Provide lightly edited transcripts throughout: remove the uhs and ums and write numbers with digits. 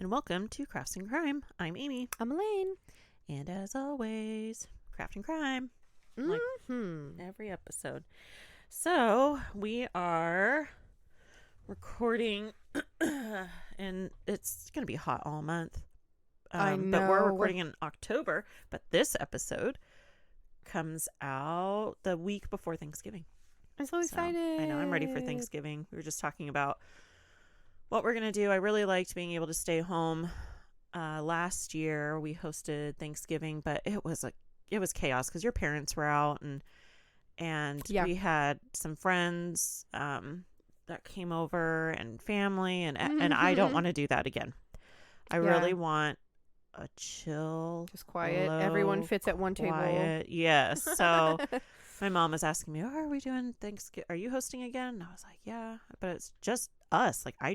and welcome to Crafts and Crime. I'm Amy. I'm Elaine. And as always, Craft and Crime. Like every episode. So, we are recording, and it's going to be hot all month. I know. But we're recording in October, but this episode comes out the week before Thanksgiving. I'm so excited. I know, I'm ready for Thanksgiving. We were just talking about what we're going to do. I really liked being able to stay home. Last year we hosted Thanksgiving, but it was chaos because your parents were out and we had some friends that came over and family and I don't want to do that again. I really want a chill, just quiet. Everyone fits at one table. Yes. So my mom was asking me, "Oh, are we doing Thanksgiving? Are you hosting again?" And I was like, "Yeah, but it's just us. Like, I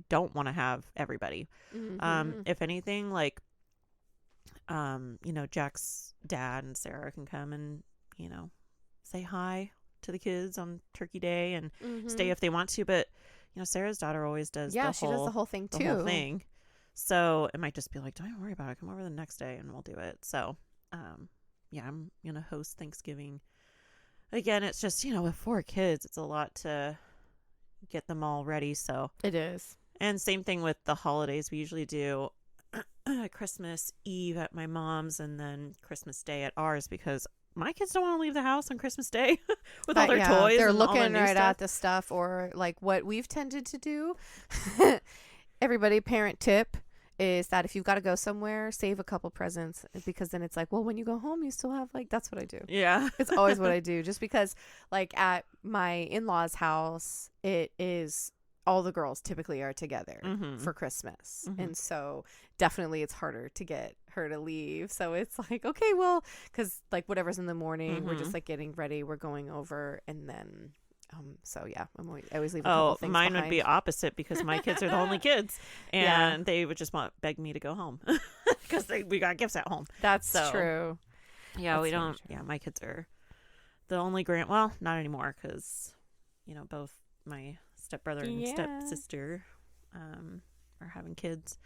don't want to have everybody. If anything, like, Jack's dad and Sarah can come and, say hi to the kids on Turkey Day and stay if they want to. But, Sarah's daughter always does she does the whole thing too. The whole thing. So it might just be like, don't even worry about it. Come over the next day and we'll do it. So, I'm going to host Thanksgiving. Again, it's just, with 4 kids, it's a lot to get them all ready. So it is. And same thing with the holidays. We usually do Christmas Eve at my mom's and then Christmas Day at ours because my kids don't want to leave the house on Christmas Day with all their toys. They're and looking all the new right stuff. at the stuff, or like what we've tended to do. Everybody, parent tip is that if you've got to go somewhere, save a couple presents, because then it's like, well, when you go home, you still have that's what I do. Yeah. It's always what I do, just because like at my in-laws' house, it is all the girls typically are together for Christmas. And so definitely it's harder to get her to leave. So it's like, okay, well, because like whatever's in the morning, we're just like getting ready, we're going over, and then so yeah, I always leave a couple things mine behind. would be opposite because my kids are the only kids and they would just beg me to go home because we got gifts at home. That's true. Yeah, That's we don't. true. Yeah, my kids are the only well, not anymore because both my stepbrother and stepsister are having kids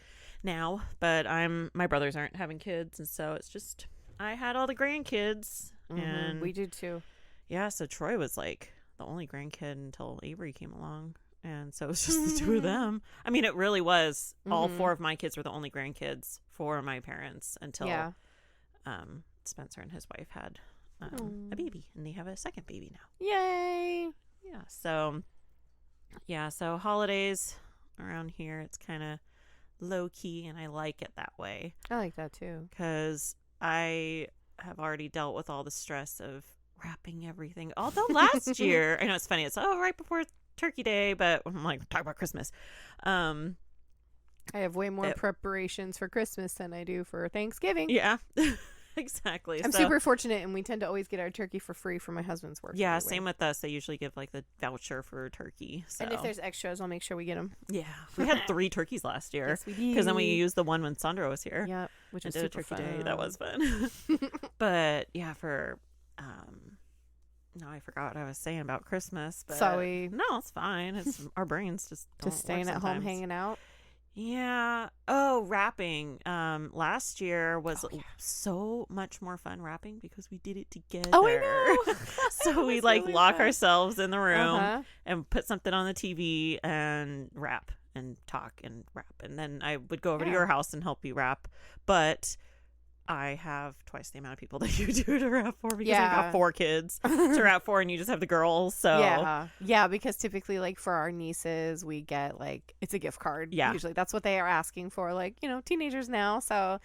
now, but my brothers aren't having kids, and so it's just I had all the grandkids and we did too. Yeah, so Troy was like the only grandkid until Avery came along, and so it was just the 2 of them. I mean, it really was all 4 of my kids were the only grandkids for my parents until Spencer and his wife had a baby, and they have a second baby now. Yay! So holidays around here, it's kind of low key, and I like it that way. I like that too, because I have already dealt with all the stress of wrapping everything. Although last year, I know it's funny, it's right before Turkey Day, but I'm like, talk about Christmas. I have way more preparations for Christmas than I do for Thanksgiving. Yeah. Exactly. I'm super fortunate, and we tend to always get our turkey for free from my husband's work. Yeah, anyway. Same with us. They usually give like the voucher for turkey. So. And if there's extras, I'll make sure we get them. Yeah, we had 3 turkeys last year. Yes, we did. Because then we used the one when Sandra was here. Yeah, which was did super a turkey fun. day. That was fun. But yeah, for no, I forgot what I was saying about Christmas. But Sorry. No, it's fine. It's our brains just staying at home, hanging out. Yeah. Oh, wrapping. Last year was so much more fun wrapping because we did it together. Oh, I know. So we like really lock ourselves in the room and put something on the TV and wrap and talk and wrap. And then I would go over to your house and help you wrap. But I have twice the amount of people that you do to wrap for because I've got 4 kids to wrap for, and you just have the girls. So yeah, because typically like for our nieces, we get like it's a gift card. Yeah, usually that's what they are asking for. Like teenagers now, so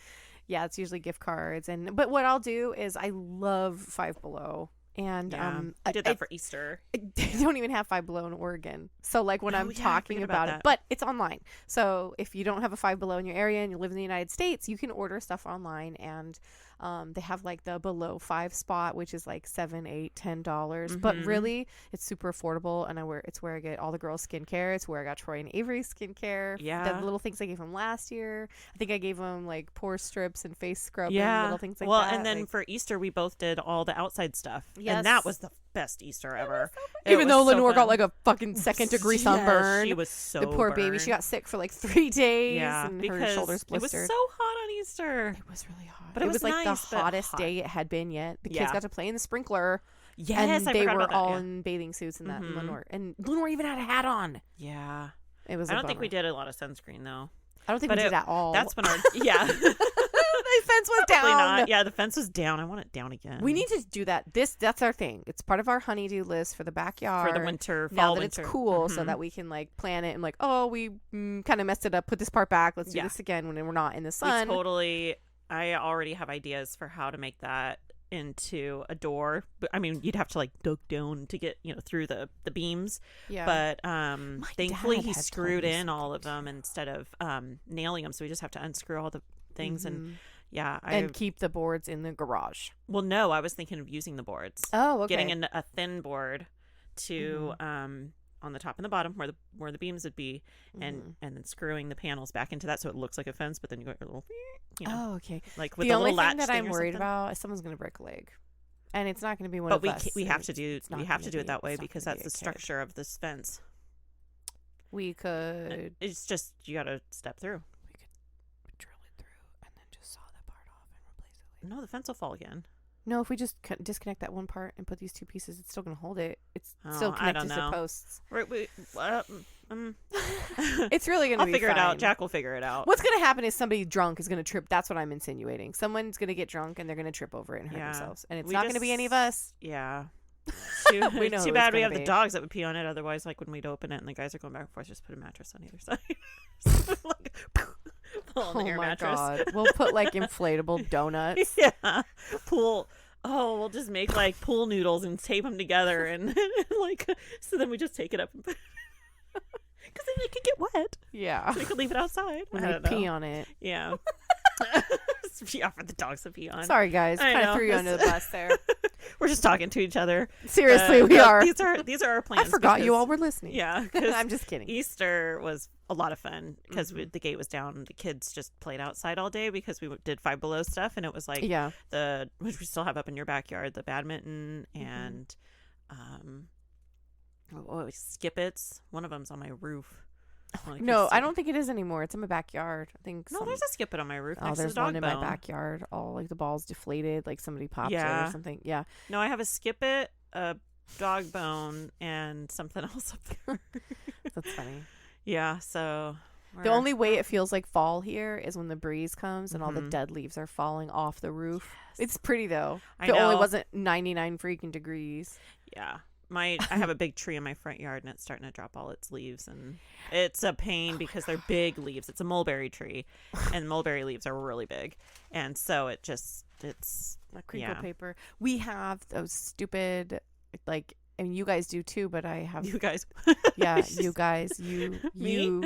yeah, it's usually gift cards. But what I'll do is I love Five Below. And I did that for Easter. They don't even have Five Below in Oregon. So like when I'm talking about it, but it's online. So if you don't have a Five Below in your area and you live in the United States, you can order stuff online, and they have like the below 5 spot, which is like $7, $8, $10. But really, it's super affordable, and it's where I get all the girls' skincare. It's where I got Troy and Avery's skincare. Yeah, the little things I gave them last year. I think I gave them like pore strips and face scrub. Yeah, and little things like that. Well, and then for Easter, we both did all the outside stuff. Yes. And that was the best Easter ever. Even though Lenore got like a fucking second degree sunburn. She was so the poor burned. baby. She got sick for like 3 days. Yeah, and because her shoulders it was blistered. so hot on Easter. It was really hot. But it was like nice, the but hottest hot. day it had been yet. The kids got to play in the sprinkler. Yes, and I they forgot were about that, all yeah. in bathing suits and that. And Lenore even had a hat on. Yeah. It was. I don't think we did a lot of sunscreen though. I don't think we did at all. That's when our the fence was down. Not. Yeah, the fence was down. I want it down again. We need to do that. That's our thing. It's part of our honeydew list for the backyard for the winter. Now fall, that winter. it's cool, so that we can like plan it and like, oh, we kind of messed it up. Put this part back. Let's do this again when we're not in the sun. I already have ideas for how to make that into a door. But I mean, you'd have to like dug down to get through the beams. Yeah. But thankfully he had screwed totally in all of them instead of nailing them. So we just have to unscrew all the things and. Yeah, and keep the boards in the garage. Well, no, I was thinking of using the boards. Oh, okay. Getting a thin board to on the top and the bottom where the beams would be, and then screwing the panels back into that so it looks like a fence. But then you got your little, oh, okay. Like with the a only little thing latch that I'm worried something. about is someone's going to break a leg, and it's not going to be one but of us. We have to do it that way it's not because gonna that's be the a kid. structure of this fence. We could. It's just you got to step through. Drill it through and then just saw that part off and replace it later. No, the fence will fall again. No, if we just disconnect that one part and put these two pieces, it's still going to hold it. It's still connected to posts. It's really going to be I'll figure it out. fine. Jack will figure it out. What's going to happen is somebody drunk is going to trip. That's what I'm insinuating. Someone's going to get drunk and they're going to trip over it and hurt themselves. And it's not going to be any of us. Yeah. We know It's too who bad it's we gonna have be. the dogs that would pee on it. Otherwise, like when we'd open it and the guys are going back and forth, just put a mattress on either side. Like, pull on the air mattress. God. We'll put like inflatable donuts. Yeah. We'll just make like pool noodles and tape them together and like, so then we just take it up and put because then they could get wet. Yeah. So we could leave it outside. When I they don't know. pee on it. Yeah. Yeah, for the dogs to pee on. Sorry, guys. I Kind know. of threw you under the bus there. We're just talking to each other. Seriously, we are. These are our plans. I forgot you because- all were listening. Yeah. I'm just kidding. Easter was a lot of fun because the gate was down and the kids just played outside all day because we did Five Below stuff, and it was like which we still have up in your backyard, the badminton and skip it's. One of them's on my roof. Like No, I don't think it is anymore. It's in my backyard. I think. No, there's a skip it on my roof. Next there's to the dog one in bone. my backyard. All like the balls deflated, like somebody popped it Yeah. or something. Yeah. No, I have a skip it, a dog bone, and something else up there. That's funny. Yeah, so The only way it feels like fall here is when the breeze comes and all the dead leaves are falling off the roof. Yes. It's pretty though. I If it only know. wasn't 99 freaking degrees. Yeah. I have a big tree in my front yard and it's starting to drop all its leaves and it's a pain because they're big leaves. It's a mulberry tree and mulberry leaves are really big. And so it's Like crinkle paper. We have those stupid, like, and you guys do too, but I have. You guys. Yeah, you guys. You.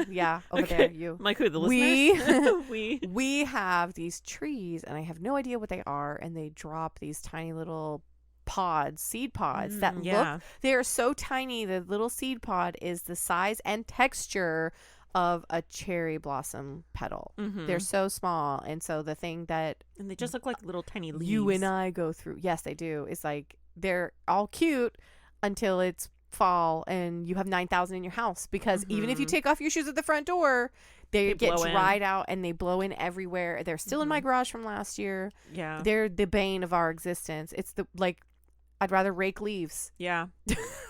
Yeah, over there, you. Like who, the listeners? We have these trees and I have no idea what they are, and they drop these tiny little seed pods that look, they are so tiny. The little seed pod is the size and texture of a cherry blossom petal. They're so small, and so the thing that and they just look like little tiny leaves. you and I go through, yes they do, is like they're all cute until it's fall and you have 9,000 in your house, because even if you take off your shoes at the front door, they get dried out and they blow in everywhere. They're still in my garage from last year. Yeah, they're the bane of our existence. It's the I'd rather rake leaves. Yeah.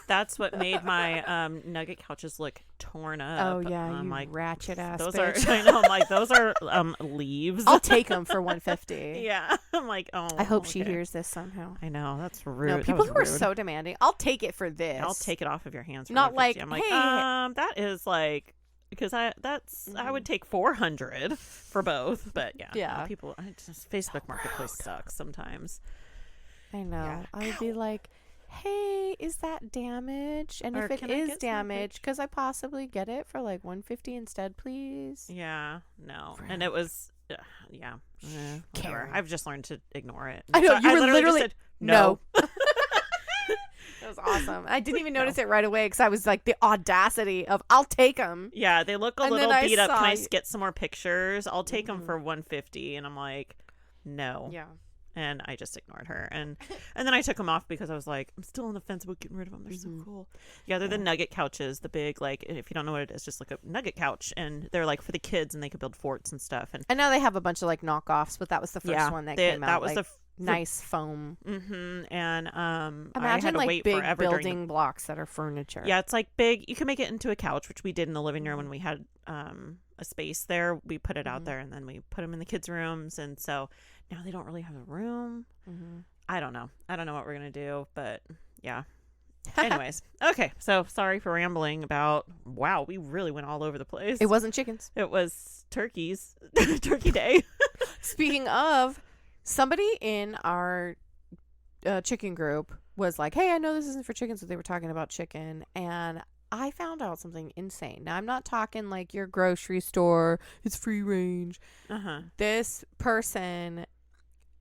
That's what made my nugget couches look torn up. Oh, yeah. I'm you like, ratchet ass those bitch. are, I know, I'm like, those are leaves. I'll take them for $150. Yeah. I'm like, oh. I hope she hears this somehow. I know. That's rude. No, people who are so demanding, I'll take it for this. I'll take it off of your hands. For Not $150. like, I'm like, hey. that is like, because I would take 400 for both. But yeah. People, Facebook Marketplace sucks sometimes. I know. Yeah. I would be like, hey, is that damaged? And Or if it can I is get damaged, could I possibly get it for like $150 instead, please? Yeah, no. And it was, whatever. Karen. I've just learned to ignore it. I know, you were literally just said, no. That was awesome. I didn't even notice it right away because I was like, the audacity of, I'll take them. Yeah, they look a And little then I beat up. Can saw I get some more pictures? I'll take them for $150. And I'm like, no. Yeah. And I just ignored her. And then I took them off because I was like, I'm still on the fence about getting rid of them. They're so cool. Yeah, they're the nugget couches, the big, like, if you don't know what it is, just like a nugget couch. And they're like for the kids, and they could build forts and stuff. And I know they have a bunch of like knockoffs, but that was the first one that came out. That was like, nice foam. And imagine I had to like wait big forever building blocks that are furniture. Yeah, it's like big. You can make it into a couch, which we did in the living room when we had a space there. We put it out there, and then we put them in the kids' rooms. And so now they don't really have a room. I don't know what we're gonna do, but yeah. Anyways, okay, so sorry for rambling about, wow, we really went all over the place. It wasn't chickens, it was turkeys. Turkey day. Speaking of, somebody in our chicken group was like, hey, I know this isn't for chickens, but they were talking about chicken, and I found out something insane. Now, I'm not talking like your grocery store, it's free range. This person,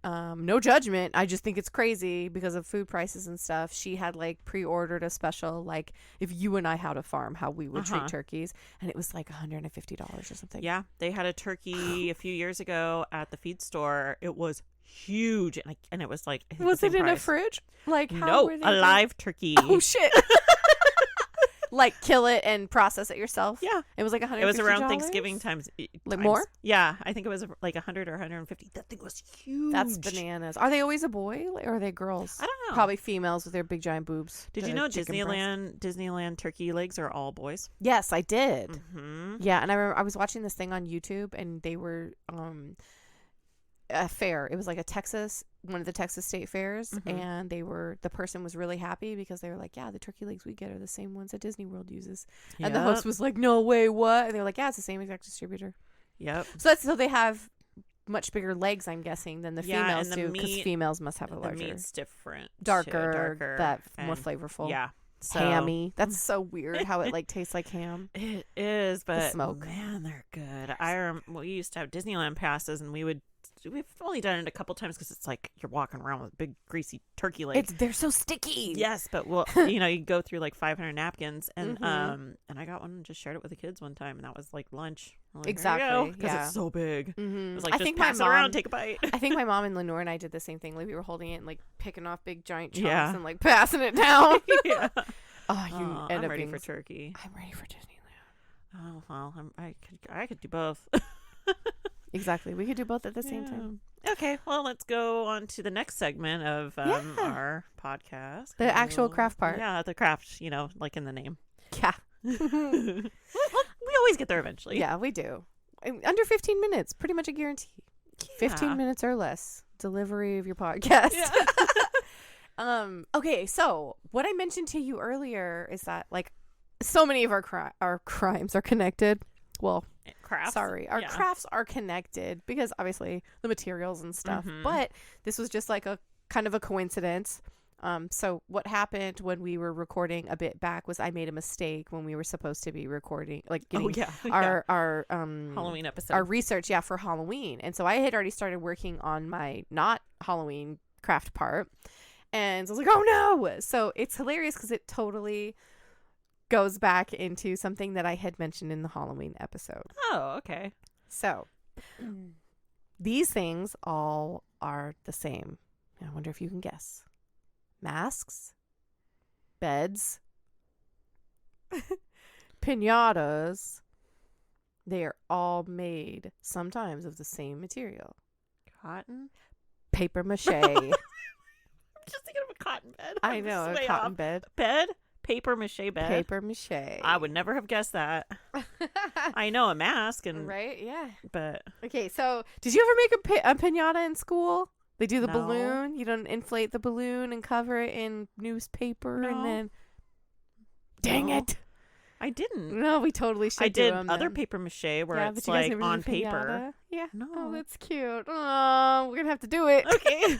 no judgment, I just think it's crazy because of food prices and stuff. She had like pre-ordered a special, like if you and I had a farm, how we would treat turkeys, and it was like $150 or something. Yeah, they had a turkey a few years ago at the feed store. It was huge, and it was like, I think was it in price. A fridge? Like, how no, were they a live turkey. Oh shit. Like kill it and process it yourself. Yeah, it was like $150. It was around Thanksgiving times. Like more? Yeah, I think it was like 100 or 150. That thing was huge. That's bananas. Are they always a boy or are they girls? I don't know. Probably females with their big giant boobs. Did you know Disneyland turkey legs are all boys? Yes, I did. Yeah, and I remember I was watching this thing on YouTube, and they were a fair. It was like one of the Texas state fairs, and the person was really happy because they were like, yeah, the turkey legs we get are the same ones that Disney World uses. Yep. And the host was like, no way, what? And they were like, yeah, it's the same exact distributor. Yep. So they have much bigger legs, I'm guessing, than the females do, because females must have a larger. The meat's different, darker, that more flavorful. Yeah. So, hammy. That's so weird how it like tastes like ham. It is, but the smoke. Man, they're good. We used to have Disneyland passes, and we've only done it a couple times because it's like you're walking around with big greasy turkey legs. They're so sticky. Yes, but you go through like 500 napkins, and and I got one and just shared it with the kids one time, and that was like lunch. Like, exactly, because it's so big. It was like, I just think pass it around, take a bite. I think my mom and Lenore and I did the same thing. Like we were holding it and like picking off big giant chunks and like passing it down. Yeah. I'm ready for turkey. I'm ready for Disneyland. Oh well, I could do both. Exactly, we could do both at the same time. Okay, well, let's go on to the next segment of our podcast. The actual craft part. Yeah, the craft, like in the name. Yeah. We always get there eventually. Yeah, we do. Under 15 minutes, pretty much a guarantee. Yeah. 15 minutes or less, delivery of your podcast. Yeah. Okay, so what I mentioned to you earlier is that, like, so many of our crimes are connected. Well, crafts. Sorry, our crafts are connected because obviously the materials and stuff. But this was just like a kind of a coincidence. So what happened when we were recording a bit back was I made a mistake when we were supposed to be recording, like getting our Halloween episode, our research, for Halloween. And so I had already started working on my not Halloween craft part, and so I was like, oh no! So it's hilarious because it totally goes back into something that I had mentioned in the Halloween episode. Oh, okay. So these things all are the same. I wonder if you can guess. Masks, beds, piñatas. They are all made sometimes of the same material. Cotton? Paper mache. Just thinking of a cotton bed. I know, a cotton bed. Bed? Paper mache bed. Paper mache. I would never have guessed that. I know a mask and right, yeah. But okay, so did you ever make a piñata in school? They do the No. balloon. You don't inflate the balloon and cover it in newspaper and then. Dang No. it! I didn't. No, we totally should. I did them other then. paper mache where Yeah, it's but you guys like never on did the paper. piñata? Yeah. No. Oh, that's cute. Oh, we're gonna have to do it. Okay.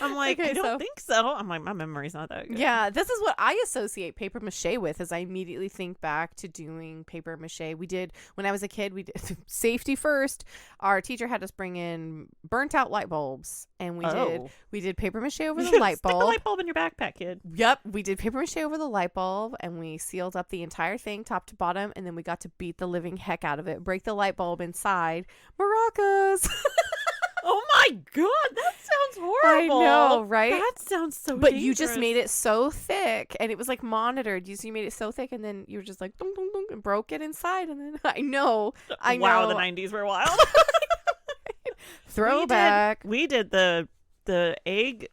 I'm like, Okay, I don't so- think so. I'm like, my memory's not that good. Yeah, this is what I associate paper mache with, as I immediately think back to doing paper mache. We did, when I was a kid, we did safety first. Our teacher had us bring in burnt out light bulbs, and we did paper mache over the light Stick the bulb. light bulb in your backpack, kid. Yep, we did paper mache over the light bulb, and we sealed up the entire thing top to bottom, and then we got to beat the living heck out of it, break the light bulb inside. Maracas. Oh my god, that sounds I horrible. know, right? That sounds so But dangerous. you just made it so thick, and it was like monitored. You made it so thick, and then you were just like dunk, dunk, dunk, and broke it inside. And then I know. Wow, the 90s were wild. Throwback. We did the egg,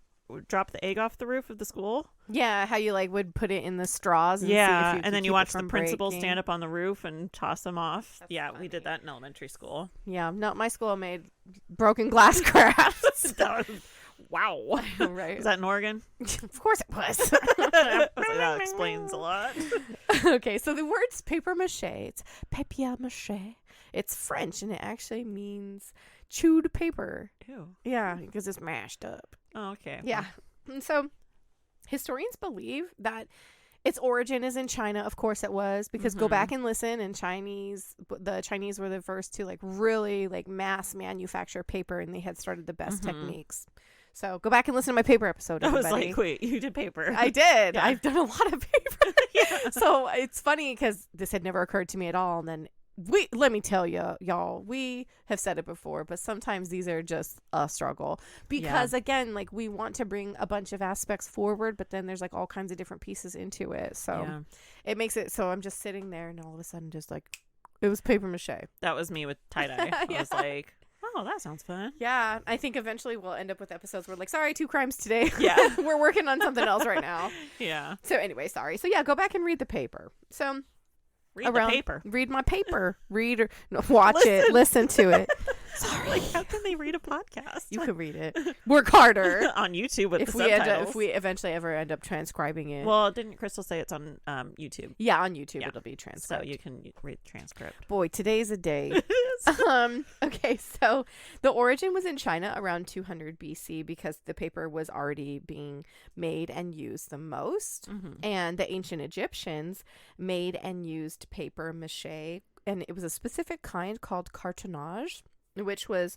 drop the egg off the roof of the school. Yeah, how you like would put it in the straws. And see Yeah, if you and then could you keep watch it the from principal breaking. stand up on the roof and toss them off. That's Yeah, funny. we did that in elementary school. Yeah, no, my school made broken glass crafts. That was, wow. Right. Was that in Oregon? Of course it was. I was like, that explains a lot. Okay, so the word's paper mache. It's papier mache. It's French, and it actually means chewed paper. Ew. Yeah, because it's mashed up. Oh, okay. Yeah. And so historians believe that its origin is in China. Of course it was, because go back and listen, and the Chinese were the first to like really like mass manufacture paper, and they had started the best techniques. So go back and listen to my paper episode, I was everybody. like, wait, you did paper. I did. Yeah. I've done a lot of paper. Yeah. So it's funny because this had never occurred to me at all. And then let me tell you, y'all, we have said it before, but sometimes these are just a struggle because again, like we want to bring a bunch of aspects forward, but then there's like all kinds of different pieces into it. So it makes it so I'm just sitting there and all of a sudden just like it was paper mache. That was me with tie-dye. I was like, oh, that sounds fun. Yeah, I think eventually we'll end up with episodes where like, sorry, 2 crimes today. Yeah. We're working on something else right now. Yeah. So anyway, sorry. So yeah, go back and read the paper. So Read the paper. Read my paper. Read or no, watch it. Listen to it. Sorry. Like, how can they read a podcast? You can read it. Work harder. On YouTube with if the we subtitles. if we eventually ever end up transcribing it. Well, didn't Crystal say it's on YouTube? Yeah, on YouTube Yeah. it'll be transcribed. So you can read the transcript. Boy, today's a day. Okay, so the origin was in China around 200 BC because the paper was already being made and used the most. And the ancient Egyptians made and used paper mache, and it was a specific kind called cartonnage, which was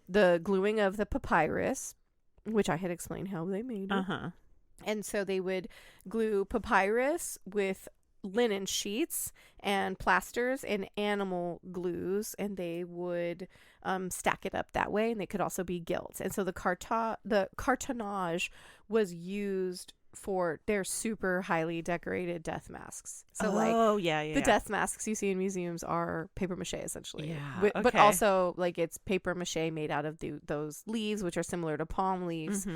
the gluing of the papyrus, which I had explained how they made it. And so they would glue papyrus with linen sheets and plasters and animal glues, and they would stack it up that way, and they could also be gilt. And so the cartonnage was used for their super highly decorated death masks. So the death masks you see in museums are paper mache essentially. Yeah, But also like it's paper mache made out of those leaves, which are similar to palm leaves.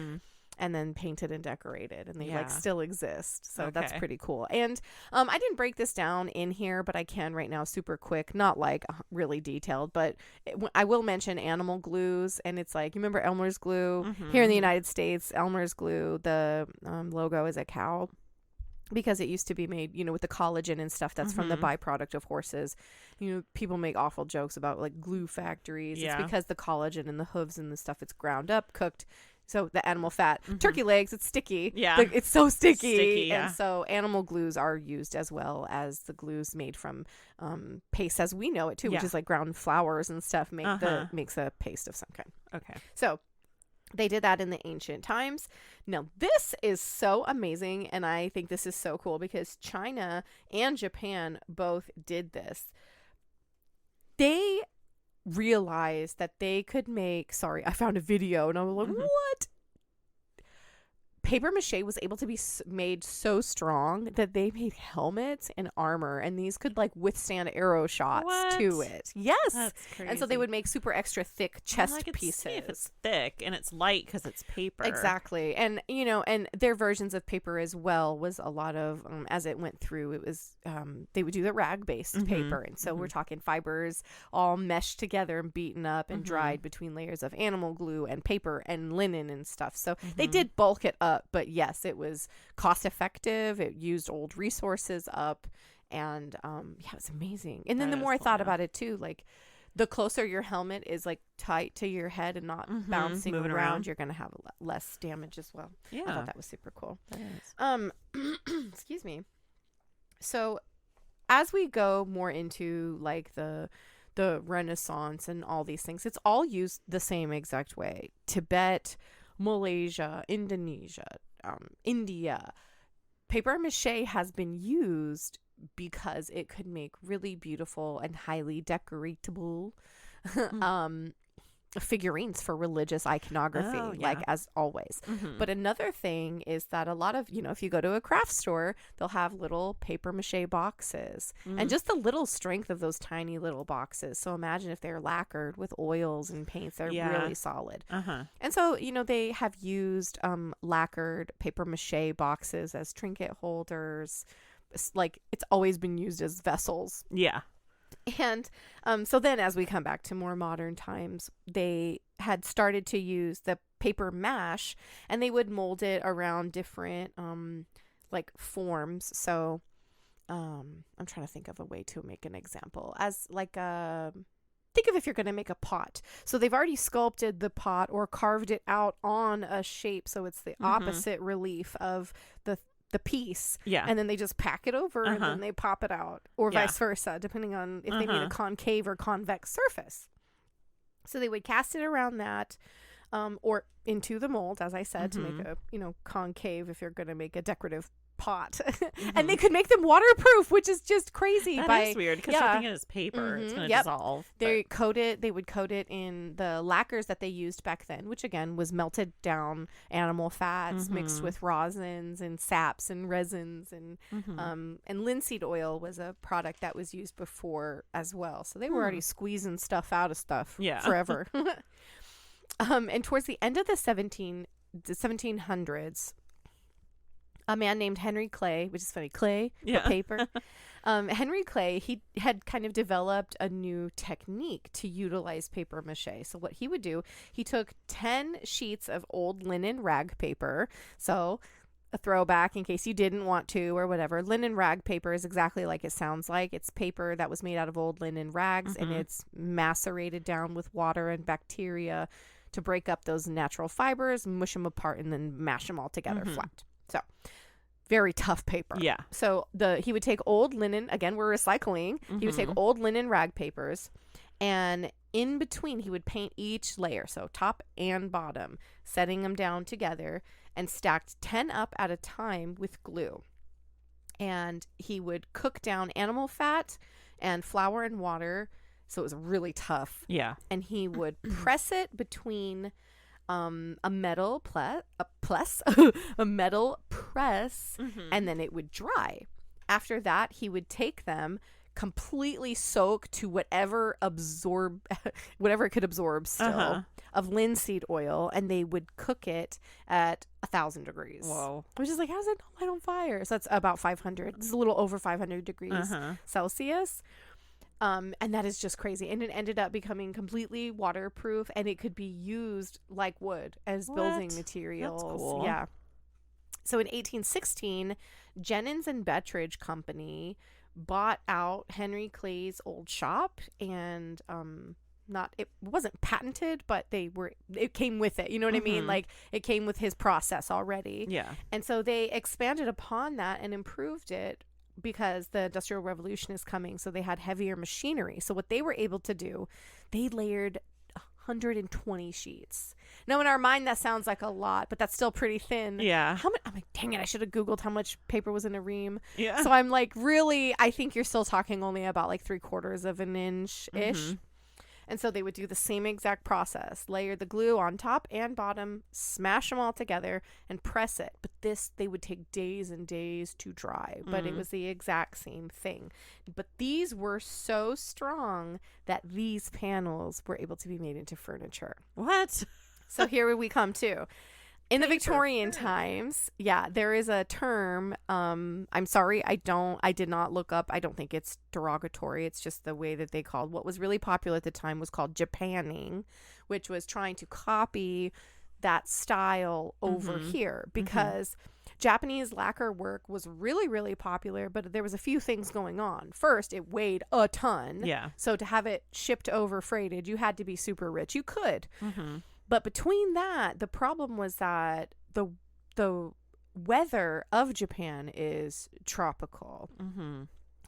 And then painted and decorated, and they like still exist. So that's pretty cool. And I didn't break this down in here, but I can right now super quick, not like really detailed, but I will mention animal glues. And it's like, you remember Elmer's glue? Here in the United States, Elmer's glue, the logo is a cow, because it used to be made, with the collagen and stuff that's from the byproduct of horses. People make awful jokes about like glue factories. It's because the collagen and the hooves and the stuff, it's ground up, cooked. So the animal fat, turkey legs, it's sticky. Yeah. Like, it's so sticky. Yeah. And so animal glues are used as well as the glues made from paste as we know it too, which is like ground flours and stuff makes a paste of some kind. Okay. So they did that in the ancient times. Now, this is so amazing, and I think this is so cool because China and Japan both did this. They realized that they could make, I found a video, and I was like, what? Paper mache was able to be made so strong that they made helmets and armor, and these could like withstand arrow shots to it. Yes. That's crazy. And so they would make super extra thick chest I could pieces. see if it's thick and it's light because it's paper. Exactly. And and their versions of paper as well was a lot of as it went through, it was they would do the rag based paper, and so we're talking fibers all meshed together and beaten up and dried between layers of animal glue and paper and linen and stuff. So they did bulk it up, but yes, it was cost effective. It used old resources up, and it was amazing. And then the more I thought about it too, like the closer your helmet is like tight to your head and not bouncing moving around, you're going to have less damage as well. Yeah. I thought that was super cool. That is. Excuse me. So as we go more into like the Renaissance and all these things, it's all used the same exact way. Tibet, Malaysia, Indonesia, India. Paper mache has been used because it could make really beautiful and highly decoratable figurines for religious iconography, Oh, yeah. like as always. Mhm. But another thing is that a lot of, if you go to a craft store, they'll have little paper mache boxes and just the little strength of those tiny little boxes. So imagine if they're lacquered with oils and paints, they're Yeah. really solid. Uh-huh. And so, they have used lacquered paper mache boxes as trinket holders. Like it's always been used as vessels. Yeah. And so then as we come back to more modern times, they had started to use the paper mache, and they would mold it around different like forms. So I'm trying to think of a way to make an example. As like think of if you're going to make a pot. So they've already sculpted the pot or carved it out on a shape, so it's the opposite relief of the piece. Yeah. And then they just pack it over and then they pop it out, or vice versa, depending on if they made a concave or convex surface. So they would cast it around that, or into the mold, as I said, to make a concave if you're going to make a decorative pot. And they could make them waterproof, which is just crazy. That is weird, because you're thinking it's paper. It's going to dissolve. They would coat it in the lacquers that they used back then, which again was melted down animal fats mixed with rosins and saps and resins, and linseed oil was a product that was used before as well. So they were already squeezing stuff out of stuff forever. And towards the end of the 1700s, a man named Henry Clay, which is funny, clay, but paper. Henry Clay, he had kind of developed a new technique to utilize paper mache. So what he would do, he took 10 sheets of old linen rag paper. So a throwback in case you didn't want to or whatever. Linen rag paper is exactly like it sounds like. It's paper that was made out of old linen rags, and it's macerated down with water and bacteria to break up those natural fibers, mush them apart, and then mash them all together flat. So very tough paper. Yeah. So he would take old linen, again, we're recycling. He would take old linen rag papers, and in between he would paint each layer, so top and bottom, setting them down together, and stacked 10 up at a time with glue. And he would cook down animal fat and flour and water, so it was really tough. Yeah. And he would press it between a metal press, and then it would dry. After that, he would take them, completely soak to whatever it could absorb still of linseed oil, and they would cook it at 1,000 degrees. Whoa. Which is like, how does it not light on fire? So that's about 500. This is a little over 500 degrees Celsius. And that is just crazy. And it ended up becoming completely waterproof, and it could be used like wood as building materials. That's cool. Yeah. So in 1816, Jennings and Bettridge Company bought out Henry Clay's old shop, and it wasn't patented, but it came with it. You know what I mean? Like it came with his process already. Yeah. And so they expanded upon that and improved it, because the Industrial Revolution is coming. So they had heavier machinery. So what they were able to do, they layered 120 sheets. Now in our mind that sounds like a lot, but that's still pretty thin. Yeah. How much? I'm like, dang it, I should have Googled how much paper was in a ream. Yeah. So I'm like, really, I think you're still talking only about like 3/4 of an inch ish. And so they would do the same exact process, layer the glue on top and bottom, smash them all together, and press it. But they would take days and days to dry, but it was the exact same thing. But these were so strong that these panels were able to be made into furniture. What? So here we come to. In the Victorian times, there is a term. I'm sorry, I did not look up. I don't think it's derogatory. It's just the way that they called what was really popular at the time was called Japanning, which was trying to copy that style over here, because Japanese lacquer work was really, really popular, but there was a few things going on. First, it weighed a ton. Yeah. So to have it shipped over freighted, you had to be super rich. You could. But between that, the problem was that the weather of Japan is tropical.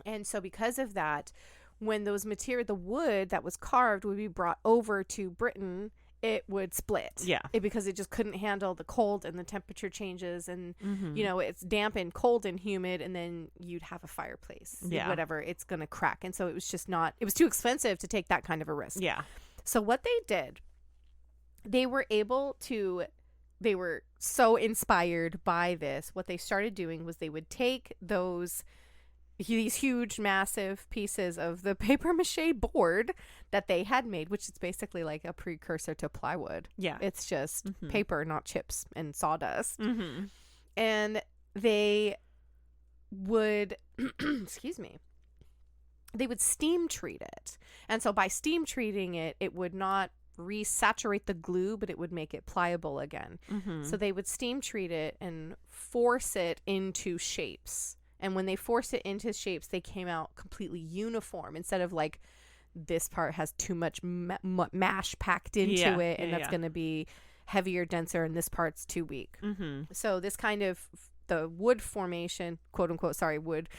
And so because of that, when the wood that was carved would be brought over to Britain, it would split. Yeah. Because it just couldn't handle the cold and the temperature changes, and it's damp and cold and humid, and then you'd have a fireplace. Yeah. Whatever, it's going to crack. And so it was too expensive to take that kind of a risk. Yeah. So what they did they were so inspired by this. What they started doing was they would take these huge, massive pieces of the paper mache board that they had made, which is basically like a precursor to plywood. Yeah. It's just Mm-hmm. paper, not chips and sawdust. Mm-hmm. And they would, excuse me, they would steam treat it. And so by steam treating it, it would not resaturate the glue, but it would make it pliable again. Mm-hmm. So they would steam treat it and force it into shapes. And when they forced it into shapes, they came out completely uniform instead of like this part has too much mash packed into it, and that's going to be heavier, denser, and this part's too weak. Mm-hmm. So this kind of the wood formation, quote unquote, sorry, wood,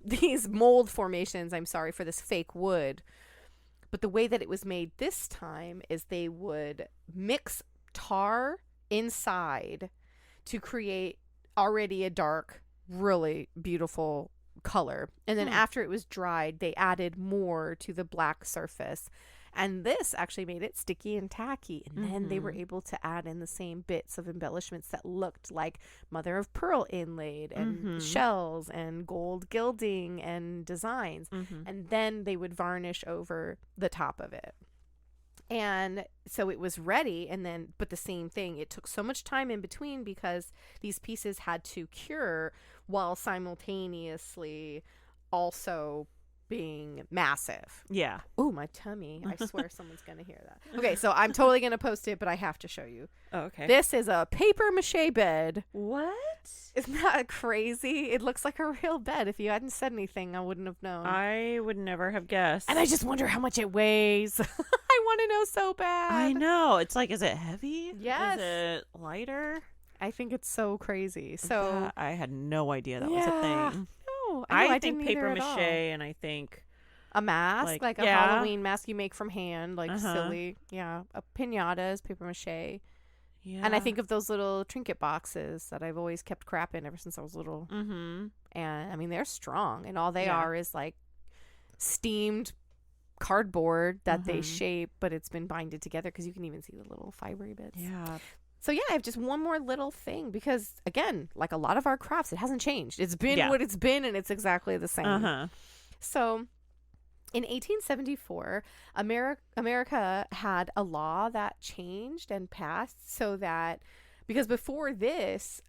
these mold formations, I'm sorry for this fake wood. But the way that it was made this time is they would mix tar inside to create already a dark, really beautiful color. And then after it was dried, they added more to the black surface. And this actually made it sticky and tacky. And then they were able to add in the same bits of embellishments that looked like mother of pearl inlaid and shells and gold gilding and designs. And then they would varnish over the top of it. And so it was ready. And then, but the same thing, it took so much time in between because these pieces had to cure while simultaneously also being massive. Yeah. Oh, my tummy. I swear someone's going to hear that. Okay, so I'm totally going to post it, but I have to show you. Oh, okay. This is a paper mache bed. What? Isn't that crazy? It looks like a real bed. If you hadn't said anything, I wouldn't have known. I would never have guessed. And I just wonder how much it weighs. I want to know so bad. I know. It's like, is it heavy? Yes. Is it lighter? I think it's so crazy. So I had no idea that was a thing. No, I didn't think paper either at mache, all. and I think A mask, like a yeah. Halloween mask you make from hand, like silly. Yeah. A pinata is paper mache. yeah. And I think of those little trinket boxes that I've always kept crap in ever since I was little. Mm-hmm. And I mean, they're strong, and all they Yeah. are is like steamed cardboard that they shape, but it's been binded together because you can even see the little fibery bits. Yeah. So yeah, I have just one more little thing because again, like a lot of our crafts, it hasn't changed. It's been what it's been, and it's exactly the same. Uh-huh. So in 1874, America had a law that changed and passed so that, because before this,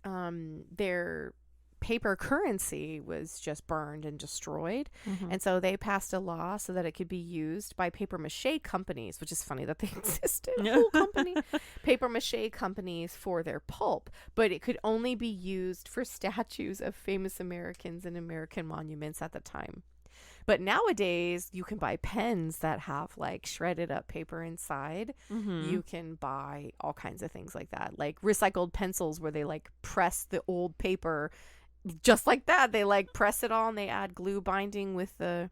their paper currency was just burned and destroyed. And so they passed a law so that it could be used by paper mache companies, which is funny that they existed. Cool company. Paper mache companies for their pulp, but it could only be used for statues of famous Americans and American monuments at the time. But nowadays, you can buy pens that have like shredded up paper inside. You can buy all kinds of things like that, like recycled pencils where they like press the old paper just like that. They like press it all and they add glue binding with the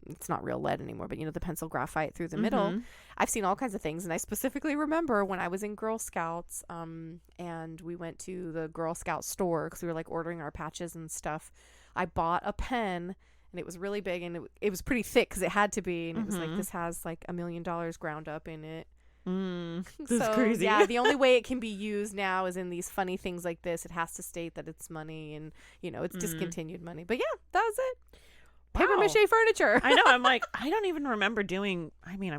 it's not real lead anymore, but you know, the pencil graphite through the middle. I've seen all kinds of things. And I specifically remember when I was in Girl Scouts, and we went to the Girl Scout store because we were like ordering our patches and stuff. I bought a pen, and it was really big, and it was pretty thick because it had to be. And it was like, this has like $1 million ground up in it. That's crazy. Yeah, the only way it can be used now is in these funny things like this. It has to state that it's money, and you know, it's discontinued money. But yeah, that was it. Paper Wow. mache furniture. I know. I'm like, I don't even remember doing. I mean,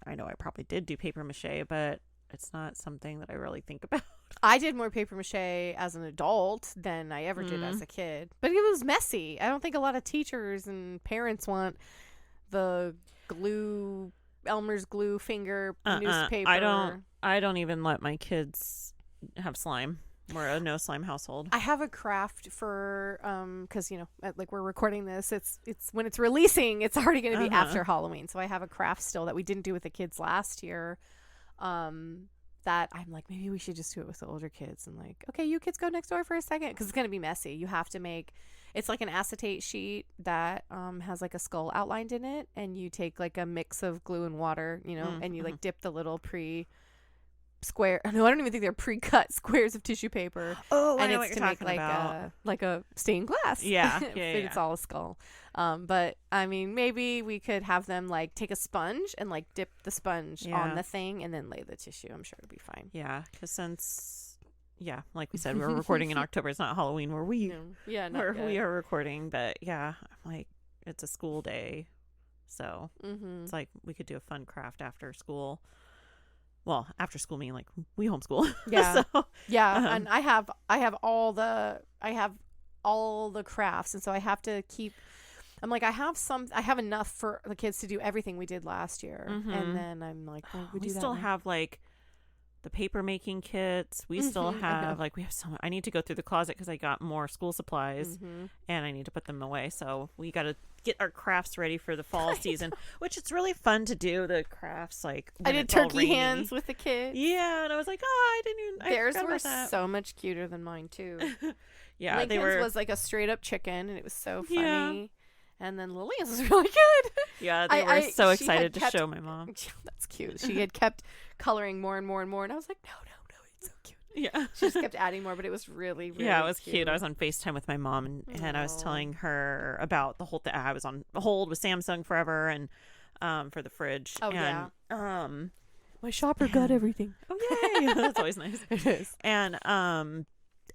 I know I probably did do paper mache, but it's not something that I really think about. I did more paper mache as an adult than I ever did as a kid, but it was messy. I don't think a lot of teachers and parents want the glue, Elmer's glue finger newspaper. I don't even let my kids have slime. We're a no slime household. I have a craft for because you know, like we're recording this, it's when it's releasing, it's already going to be after Halloween. So I have a craft still that we didn't do with the kids last year. That I'm like, maybe we should just do it with the older kids, and like, okay, you kids go next door for a second because it's going to be messy. You have to make, it's like an acetate sheet that has like a skull outlined in it, and you take like a mix of glue and water, you know, and you like dip the little square. No, I don't even think they're pre-cut squares of tissue paper. Oh, I and know it's what to you're make talking like a stained glass. Yeah, But yeah. it's all a skull. But I mean, maybe we could have them like take a sponge and like dip the sponge on the thing and then lay the tissue. I'm sure it'll be fine. Yeah, because like we said, we were recording in October. It's not Halloween where we we are recording, but yeah, I'm like, it's a school day, so it's like we could do a fun craft after school. Well, after school meaning like we homeschool. Yeah. So, and I have all the crafts, and so I have to keep. I'm like, I have enough for the kids to do everything we did last year, and then I'm like, well, we still have like the paper making kits. We still have like we have so much. I need to go through the closet because I got more school supplies, and I need to put them away. So we got to get our crafts ready for the fall season, which it's really fun to do the crafts. Like I did turkey hands with the kids. Yeah, and I was like, oh, I didn't even. Theirs were so much cuter than mine too. Yeah, Lincoln's was like a straight up chicken, and it was so funny. Yeah. And then Lillian's was really good. Yeah, they were so excited to show my mom. That's cute. She had kept coloring more and more and more, and I was like, no, it's so cute. Yeah. She just kept adding more, but it was really, really it was cute. I was on FaceTime with my mom, and I was telling her about the whole thing. I was on hold with Samsung forever, and for the fridge. Oh, and, yeah. My shopper got everything. Oh, yay. That's always nice. It is.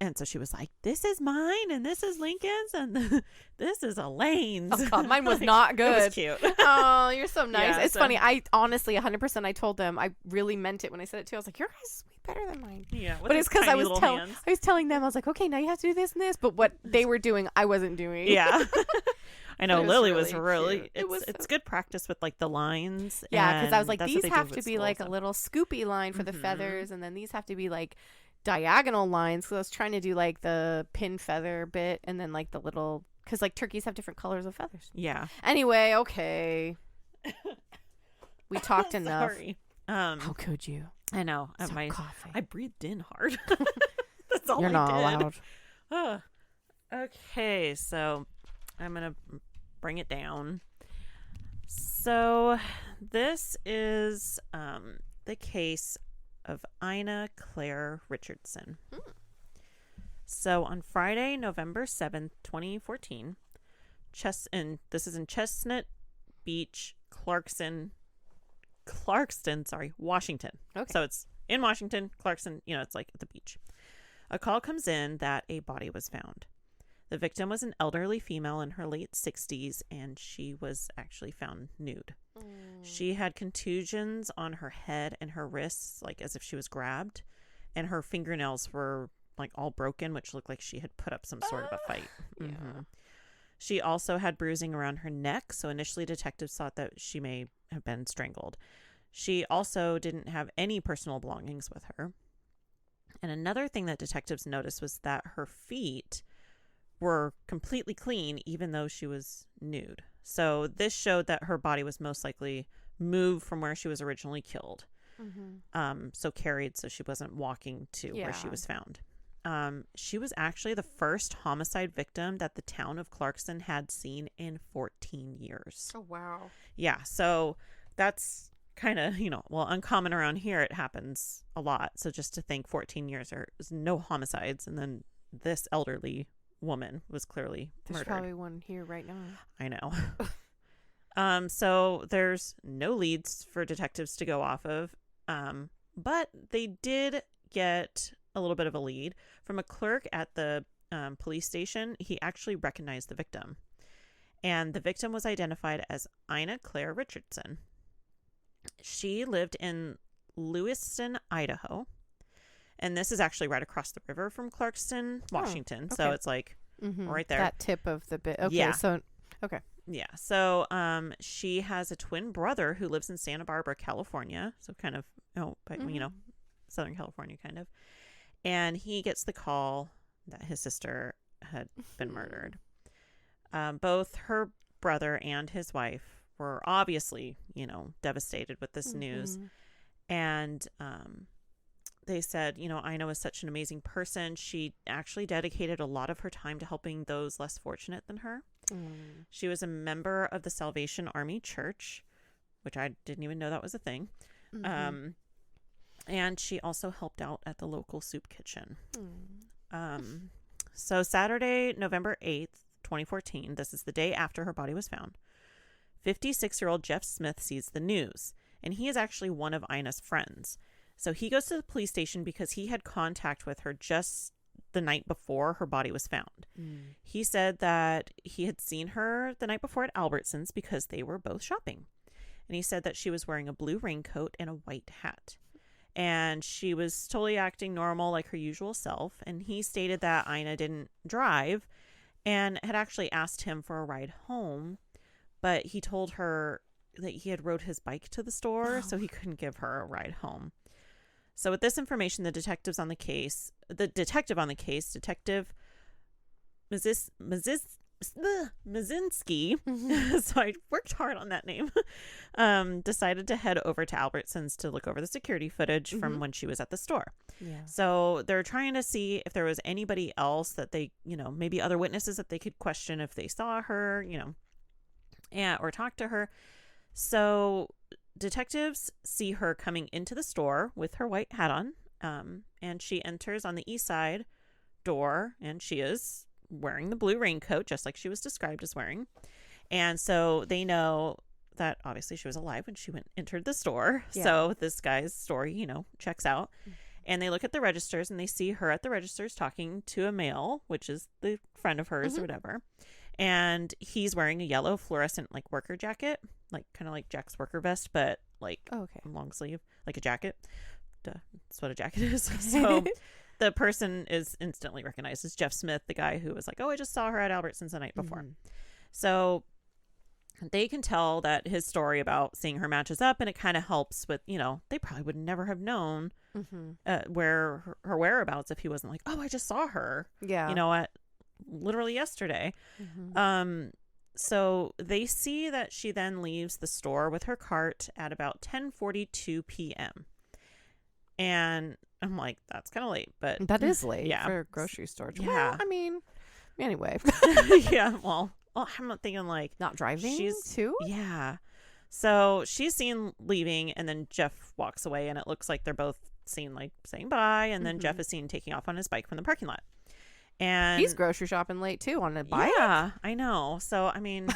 And so she was like, this is mine, and this is Lincoln's, and this is Elaine's. Oh, God, mine was not good. It was cute. Oh, you're so nice. Yeah, it's funny. I honestly, 100%, I told them, I really meant it when I said it too. I was like, your guys is way better than mine. Yeah. But it's because I was telling them, I was like, okay, now you have to do this and this. But what they were doing, I wasn't doing. Yeah. I know Lily was cute. really it's good practice with like the lines. Yeah, because I was like, these have to be like a little scoopy line for the feathers, and then these have to be like diagonal lines, because I was trying to do like the pin feather bit, and then like the little, because like turkeys have different colors of feathers. Yeah. Anyway, okay. We talked enough. Sorry. How could you? I know. Coffee. I breathed in hard. That's all You're not I did. allowed. Okay, so I'm gonna bring it down. So this is the case of Ina Claire Richardson. So on Friday, November 7th, 2014, this is in Chestnut Beach, Clarkston, Washington. Okay. So it's in Washington, Clarkston, it's like at the beach. A call comes in that a body was found. The victim was an elderly female in her late 60s, and she was actually found nude. She had contusions on her head and her wrists, like as if she was grabbed, and her fingernails were like all broken, which looked like she had put up some sort of a fight. Yeah. She also had bruising around her neck, so initially detectives thought that she may have been strangled. She also didn't have any personal belongings with her. And another thing that detectives noticed was that her feet were completely clean, even though she was nude. So this showed that her body was most likely moved from where she was originally killed. So carried, so she wasn't walking to where she was found. She was actually the first homicide victim that the town of Clarkston had seen in 14 years. Oh, wow. Yeah, so that's kind of, uncommon around here. It happens a lot. So just to think 14 years, there's no homicides, and then this elderly woman was clearly murdered. There's probably one here right now. I know. So there's no leads for detectives to go off of, but they did get a little bit of a lead from a clerk at the police station. He actually recognized the victim, and the victim was identified as Ina Claire Richardson. She lived in Lewiston, Idaho. And this is actually right across the river from Clarkston, Washington. Okay. So it's like right there. That tip of the bit. Okay. Yeah. So, okay. Yeah. So she has a twin brother who lives in Santa Barbara, California. So kind of, Southern California kind of. And he gets the call that his sister had been murdered. Both her brother and his wife were obviously, devastated with this news. And they said, Ina was such an amazing person. She actually dedicated a lot of her time to helping those less fortunate than her. She was a member of the Salvation Army Church, which I didn't even know that was a thing. And she also helped out at the local soup kitchen. So Saturday, November 8th, 2014, this is the day after her body was found, 56-year-old Jeff Smith sees the news, and he is actually one of Ina's friends. So he goes to the police station because he had contact with her just the night before her body was found. He said that he had seen her the night before at Albertsons because they were both shopping. And he said that she was wearing a blue raincoat and a white hat. And she was totally acting normal like her usual self. And he stated that Ina didn't drive and had actually asked him for a ride home. But he told her that he had rode his bike to the store, so he couldn't give her a ride home. So with this information, the detective on the case, Detective Mazinski, so I worked hard on that name, decided to head over to Albertsons to look over the security footage from when she was at the store. Yeah. So they're trying to see if there was anybody else that they, maybe other witnesses that they could question if they saw her, or talk to her. So detectives see her coming into the store with her white hat on, and she enters on the east side door, and she is wearing the blue raincoat, just like she was described as wearing. And so they know that obviously she was alive when she entered the store. Yeah. So this guy's story, checks out. And they look at the registers, and they see her at the registers talking to a male, which is the friend of hers or whatever. And he's wearing a yellow fluorescent worker jacket, kind of like Jack's worker vest, but long sleeve, like a jacket. Duh, that's what a jacket is. So the person is instantly recognized as Jeff Smith, the guy who was like, oh, I just saw her at Albertsons the night before. So they can tell that his story about seeing her matches up, and it kind of helps with, they probably would never have known where her whereabouts if he wasn't like, oh, I just saw her, at literally yesterday. So they see that she then leaves the store with her cart at about 10:42 p.m. And I'm like, that's kind of late, but that is late for a grocery store. Yeah. Well, I mean, anyway. Yeah. Well, I'm not thinking not driving too. Yeah. So she's seen leaving, and then Jeff walks away, and it looks like they're both seen saying bye. And then Jeff is seen taking off on his bike from the parking lot. And he's grocery shopping late too on a bike. Yeah, I know. So I mean,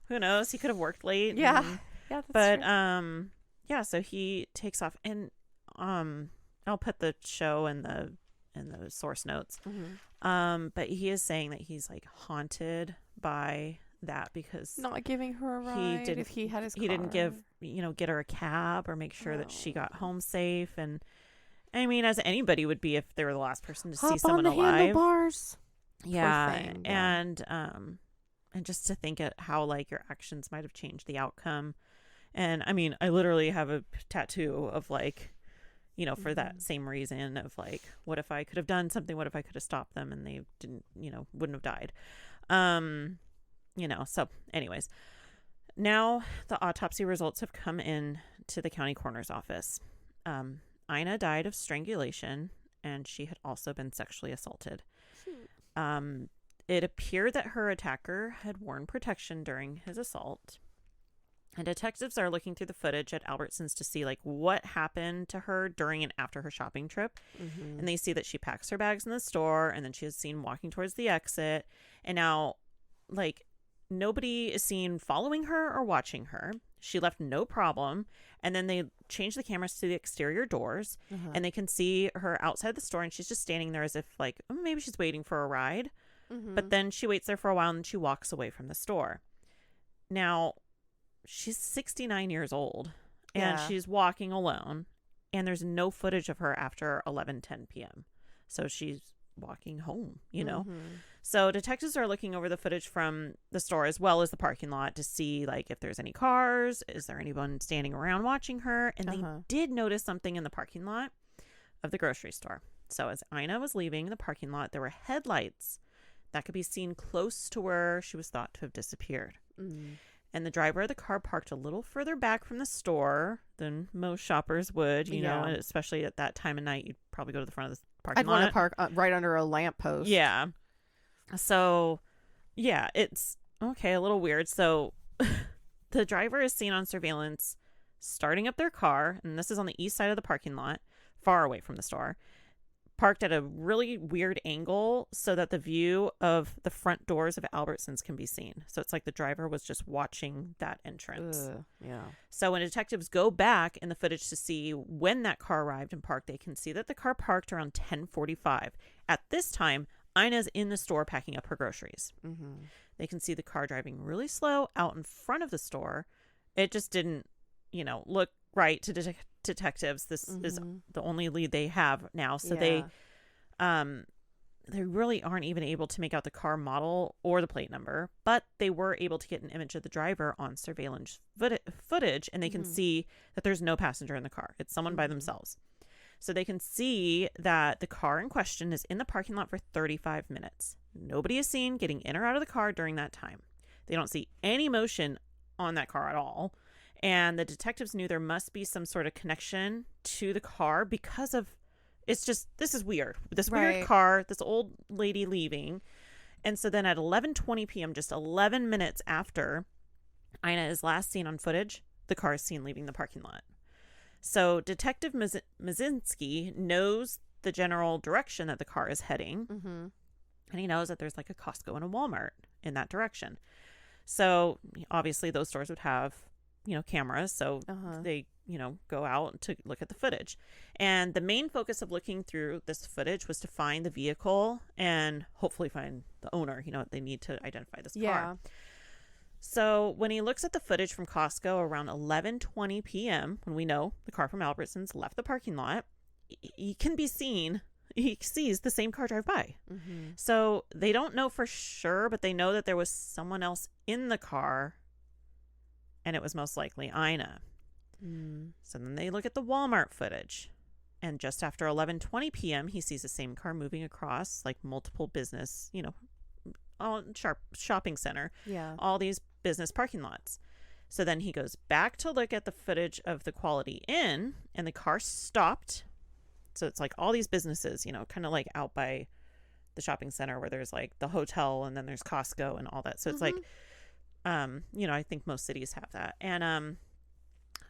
who knows? He could have worked late. Yeah. Yeah. But true. Yeah. So he takes off, and I'll put the show in the source notes. But he is saying that he's haunted by that because not giving her a ride. He didn't get her a cab or make sure that she got home safe. And I mean, as anybody would be if they were the last person to see someone alive. Handlebars. Yeah. And just to think at how your actions might have changed the outcome. And I mean, I literally have a tattoo of for that same reason of what if I could have done something? What if I could have stopped them and they didn't, wouldn't have died? So anyways, now the autopsy results have come in to the county coroner's office. Ina died of strangulation, and she had also been sexually assaulted. It appeared that her attacker had worn protection during his assault. And detectives are looking through the footage at Albertsons to see what happened to her during and after her shopping trip. And they see that she packs her bags in the store, and then she is seen walking towards the exit. And now nobody is seen following her or watching her. She left no problem. And then they change the cameras to the exterior doors, and they can see her outside the store, and she's just standing there as if maybe she's waiting for a ride. But then she waits there for a while, and she walks away from the store. Now, she's 69 years old, and she's walking alone, and there's no footage of her after 11:10 p.m. So she's walking home, So detectives are looking over the footage from the store as well as the parking lot to see if there's any cars, is there anyone standing around watching her? And they did notice something in the parking lot of the grocery store. So as Ina was leaving the parking lot, there were headlights that could be seen close to where she was thought to have disappeared. And the driver of the car parked a little further back from the store than most shoppers would, you know, and especially at that time of night, you'd probably go to the front of the parking lot. I'd want to park right under a lamppost. Yeah. So, it's, okay, a little weird. So, the driver is seen on surveillance starting up their car, and this is on the east side of the parking lot, far away from the store, parked at a really weird angle so that the view of the front doors of Albertsons can be seen. So it's like the driver was just watching that entrance. Yeah. So when detectives go back in the footage to see when that car arrived and parked, they can see that the car parked around 10:45. At this time, Ina's in the store packing up her groceries. Mm-hmm. They can see the car driving really slow out in front of the store. It just didn't, look right to detectives. This is the only lead they have now. So they really aren't even able to make out the car model or the plate number, but they were able to get an image of the driver on surveillance footage, and they can see that there's no passenger in the car. It's someone by themselves. So they can see that the car in question is in the parking lot for 35 minutes. Nobody is seen getting in or out of the car during that time. They don't see any motion on that car at all. And the detectives knew there must be some sort of connection to the car because of, this is weird. This weird car, this old lady leaving. And so then at 11:20 p.m., just 11 minutes after Ina is last seen on footage, the car is seen leaving the parking lot. So Detective Mazinski knows the general direction that the car is heading. Mm-hmm. And he knows that there's like a Costco and a Walmart in that direction. So obviously those stores would have, cameras. So they, go out to look at the footage. And the main focus of looking through this footage was to find the vehicle and hopefully find the owner. They need to identify this car. So when he looks at the footage from Costco around 11:20 p.m., when we know the car from Albertsons left the parking lot, he sees the same car drive by. Mm-hmm. So they don't know for sure, but they know that there was someone else in the car, and it was most likely Ina. Mm. So then they look at the Walmart footage, and just after 11:20 p.m., he sees the same car moving across like multiple business, shopping center. Yeah. All these business parking lots. So then he goes back to look at the footage of the Quality Inn, and the car stopped. So it's like all these businesses, kind of like out by the shopping center where there's like the hotel and then there's Costco and all that. So it's like, I think most cities have that. And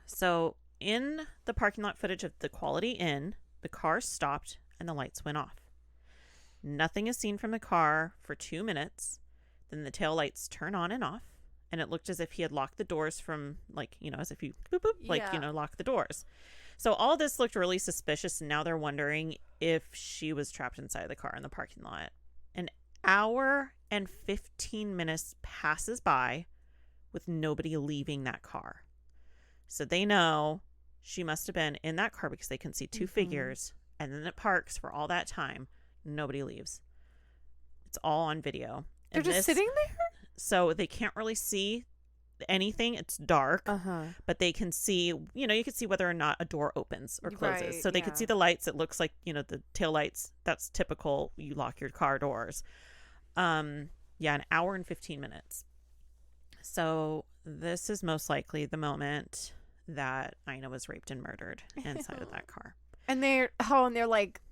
so in the parking lot footage of the Quality Inn, the car stopped and the lights went off. Nothing is seen from the car for 2 minutes. Then the tail lights turn on and off. And it looked as if he had locked the doors from as if you boop, boop, lock the doors. So all this looked really suspicious. And now they're wondering if she was trapped inside the car in the parking lot. An hour and 15 minutes passes by with nobody leaving that car. So they know she must have been in that car because they can see two figures. And then it parks for all that time. Nobody leaves. It's all on video. They're just sitting there? So they can't really see anything. It's dark. But they can see, you can see whether or not a door opens or closes. Right, so they could see the lights. It looks like, the tail lights. That's typical. You lock your car doors. An hour and 15 minutes. So this is most likely the moment that Ina was raped and murdered inside of that car. And they're like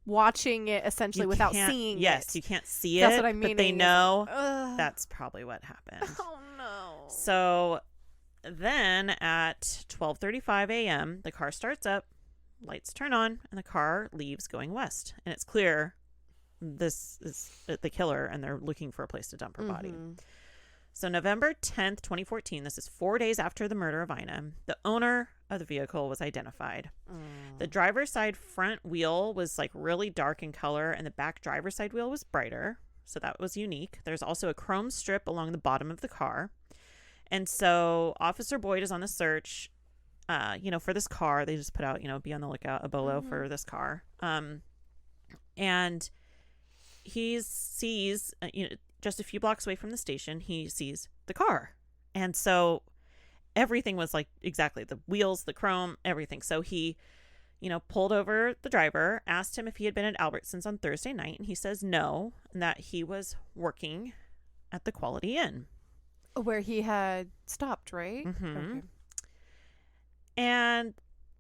watching it essentially without seeing it. Yes, you can't see it. That's what I mean. But they know that's probably what happened. Oh no. So then at 12:35 a.m., the car starts up, lights turn on, and the car leaves going west. And it's clear this is the killer and they're looking for a place to dump her body. So November 10th, 2014, this is 4 days after the murder of Ina, the owner of the vehicle was identified. The driver's side front wheel was like really dark in color and the back driver's side wheel was brighter. So that was unique. There's also a chrome strip along the bottom of the car. And so Officer Boyd is on the search, for this car. They just put out, be on the lookout, a bolo for this car. And he sees, just a few blocks away from the station, he sees the car. And so everything was like exactly the wheels, the chrome, everything. So he, pulled over the driver, asked him if he had been at Albertsons on Thursday night. And he says no, and that he was working at the Quality Inn. Where he had stopped, right? Okay. And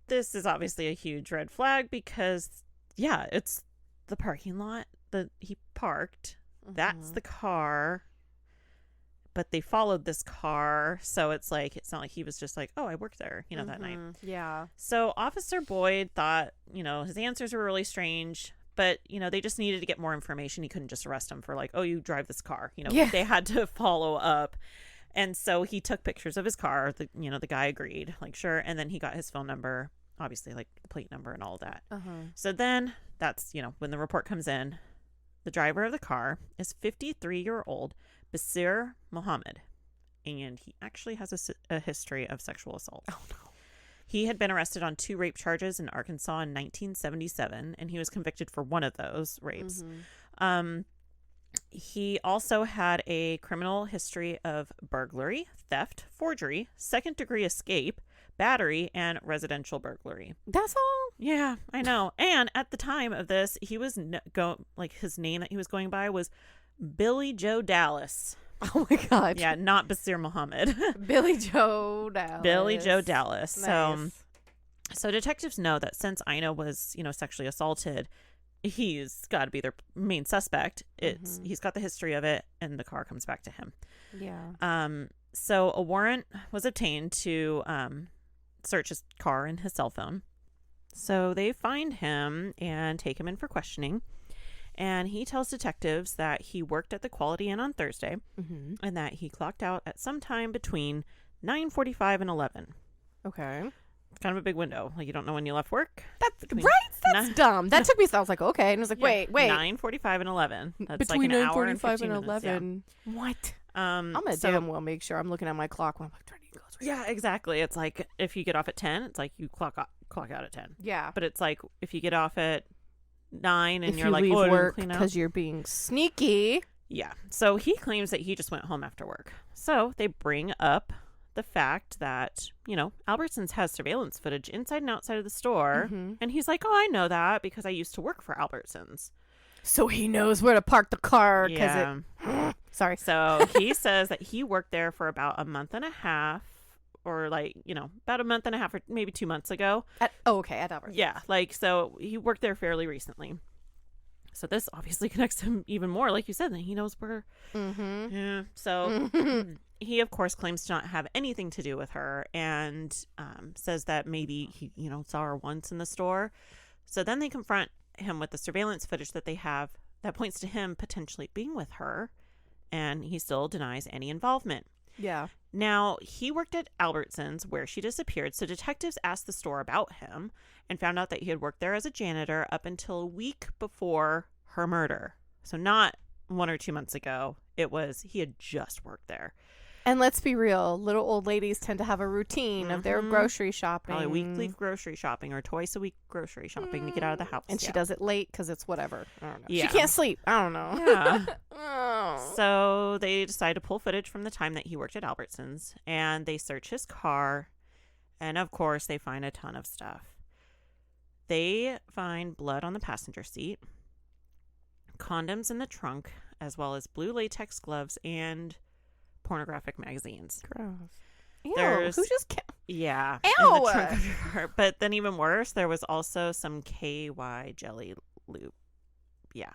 this is obviously a huge red flag because, it's the parking lot that he parked. That's the car. but they followed this car. So it's not like he was just like, oh, I worked there, that night. Yeah. So Officer Boyd thought, his answers were really strange, but, they just needed to get more information. He couldn't just arrest him for like, oh, you drive this car. They had to follow up. And so he took pictures of his car. The guy agreed, like, sure. And then he got his phone number, obviously, like the plate number and all that. So then that's, when the report comes in, the driver of the car is 53-year-old Basir Mohammed. And he actually has a history of sexual assault. Oh, no. He had been arrested on 2 rape charges in Arkansas in 1977, and he was convicted for one of those rapes. He also had a criminal history of burglary, theft, forgery, second-degree escape, battery, and residential burglary. That's all? Yeah, I know. And at the time of this, he was his name that he was going by was Billy Joe Dallas. Oh my God. Yeah, not Basir Muhammad. Billy Joe Dallas. Billy Joe Dallas. Nice. So detectives know that since Ina was, sexually assaulted, he's got to be their main suspect. He's got the history of it, and the car comes back to him. Yeah. So a warrant was obtained to search his car and his cell phone. So they find him and take him in for questioning. And he tells detectives that he worked at the Quality Inn on Thursday and that he clocked out at some time between 9:45 and 11. Okay. It's kind of a big window. Like, you don't know when you left work. That's right. That's dumb. That took me. So I was like, okay. And I was like, wait. 9:45 and 11. That's between like an hour and 9:45 and 11. Minutes, yeah. What? I'm gonna damn well make sure I'm looking at my clock when I'm like, yeah, exactly. It's like if you get off at 10, it's like you clock out at 10. Yeah. But it's like if you get off at 9 and if you're you like, leave oh, work clean because you're being sneaky. Yeah. So he claims that he just went home after work. So they bring up the fact that, Albertsons has surveillance footage inside and outside of the store. And he's like, oh, I know that because I used to work for Albertsons. So he knows where to park the car. Yeah. Sorry. So he says that he worked there for about a month and a half, or about a month and a half or maybe 2 months ago. At Albertsons. Yeah. So he worked there fairly recently. So this obviously connects him even more. Like you said, that he knows where. Yeah. So he, of course, claims to not have anything to do with her and says that maybe he, saw her once in the store. So then they confront him with the surveillance footage that they have that points to him potentially being with her. And he still denies any involvement. Yeah. Now, he worked at Albertsons where she disappeared, so detectives asked the store about him and found out that he had worked there as a janitor up until a week before her murder. So not 1 or 2 months ago. It was he had just worked there. And let's be real, little old ladies tend to have a routine of their grocery shopping. Probably weekly grocery shopping or twice a week grocery shopping to get out of the house. And she does it late because it's whatever. I don't know. Yeah. She can't sleep. I don't know. Yeah. Oh. So they decide to pull footage from the time that he worked at Albertsons, and they search his car, and of course they find a ton of stuff. They find blood on the passenger seat, condoms in the trunk, as well as blue latex gloves and pornographic magazines. Gross. Ew, There's, who just yeah, Ew. in the trunk of your car. But then even worse, there was also some KY jelly lube. Yeah.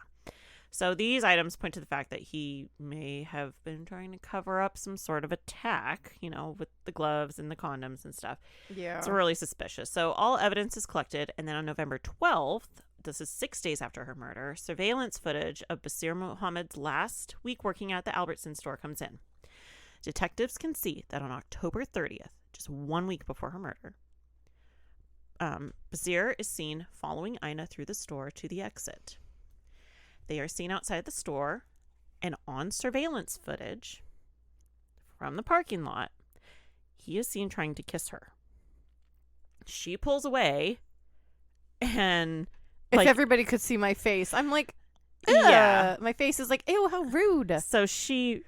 So these items point to the fact that he may have been trying to cover up some sort of attack, with the gloves and the condoms and stuff. Yeah. It's really suspicious. So all evidence is collected, and then on November 12th, this is 6 days after her murder, surveillance footage of Basir Muhammad's last week working at the Albertsons store comes in. Detectives can see that on October 30th, just 1 week before her murder, Basir is seen following Ina through the store to the exit. They are seen outside the store, and on surveillance footage from the parking lot, he is seen trying to kiss her. She pulls away, and if everybody could see my face, I'm like, ugh. Yeah. My face is like, ew, how rude. So she,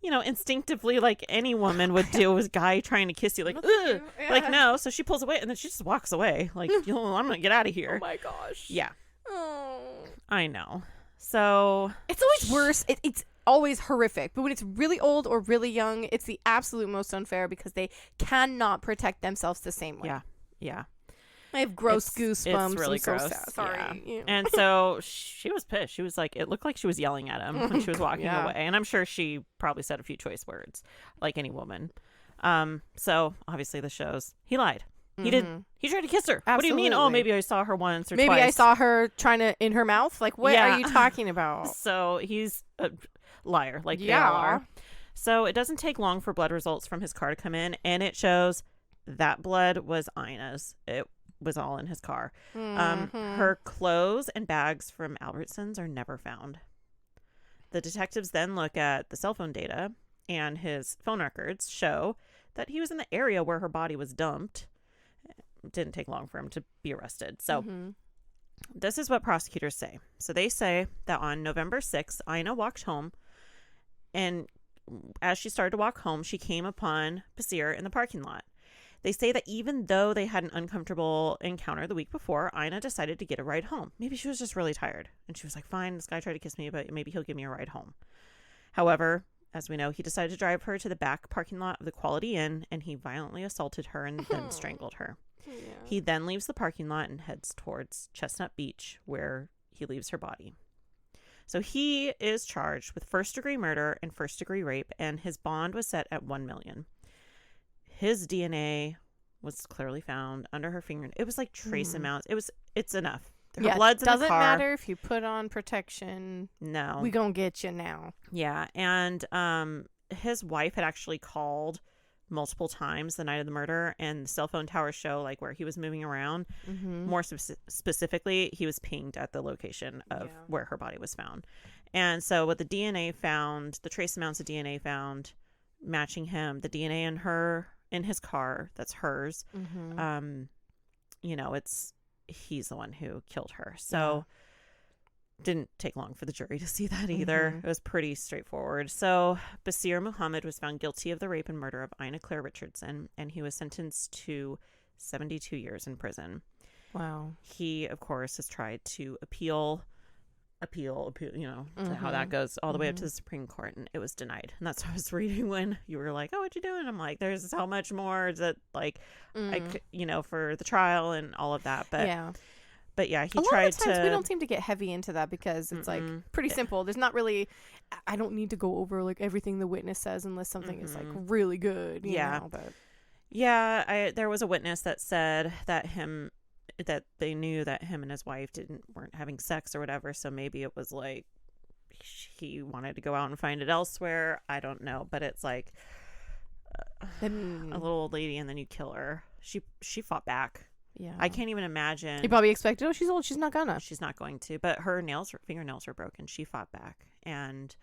instinctively, like any woman would do, was guy trying to kiss you, like, ugh. Yeah. Like, no. So she pulls away, and then she just walks away. Like, I'm going to get out of here. Oh my gosh. Yeah. Oh. I know. So It's always worse. It's always horrific. But when it's really old or really young, it's the absolute most unfair because they cannot protect themselves the same way. Yeah. Yeah. I have gross goosebumps. It's really I'm so gross. sad. Sorry. Yeah. And so she was pissed. She was like, it looked like she was yelling at him when she was walking away. And I'm sure she probably said a few choice words, like any woman. So obviously the shows, he lied. He did. He tried to kiss her. Absolutely. What do you mean? Oh, maybe I saw her once or twice. Maybe I saw her trying to in her mouth. Like, what are you talking about? So he's a liar, like they all are. So it doesn't take long for blood results from his car to come in, and it shows that blood was Ina's. It was all in his car. Her clothes and bags from Albertsons are never found. The detectives then look at the cell phone data, and his phone records show that he was in the area where her body was dumped. It didn't take long for him to be arrested. So this is what prosecutors say. So they say that on November 6th, Ina walked home, and as she started to walk home, she came upon Basir in the parking lot. They say that even though they had an uncomfortable encounter the week before, Ina decided to get a ride home. Maybe she was just really tired, and she was like, fine, this guy tried to kiss me, but maybe he'll give me a ride home. However, as we know, he decided to drive her to the back parking lot of the Quality Inn, and he violently assaulted her and then strangled her. Yeah. He then leaves the parking lot and heads towards Chestnut Beach, where he leaves her body. So he is charged with first-degree murder and first-degree rape, and his bond was set at $1 million. His DNA was clearly found under her finger. It was like trace amounts. It's enough. Her blood's in the car. Doesn't matter if you put on protection. No. We gonna get you now. Yeah, and his wife had actually called multiple times the night of the murder, and the cell phone towers show like where he was moving around. More specifically, he was pinged at the location of where her body was found. And so what the DNA found, the trace amounts of DNA found matching him, the DNA in his car, that's hers. He's the one who killed her. So didn't take long for the jury to see that either. It was pretty straightforward. So Basir Muhammad was found guilty of the rape and murder of Ina Claire Richardson, and he was sentenced to 72 years in prison. Wow. He, of course, has tried to appeal, how that goes all the way up to the Supreme Court, and it was denied. And that's what I was reading when you were like, oh, what you doing? I'm like, there's how much more that, like, for the trial and all of that. But yeah, he tried to. A lot of times we don't seem to get heavy into that because it's like pretty simple. There's not really. I don't need to go over like everything the witness says unless something is like really good. You know, but. Yeah, there was a witness that said that they knew that him and his wife weren't having sex or whatever. So maybe it was like he wanted to go out and find it elsewhere. I don't know, but it's like a little old lady, and then you kill her. She fought back. Yeah, I can't even imagine. He probably expected, she's old, she's not going to. But her fingernails were broken. She fought back, and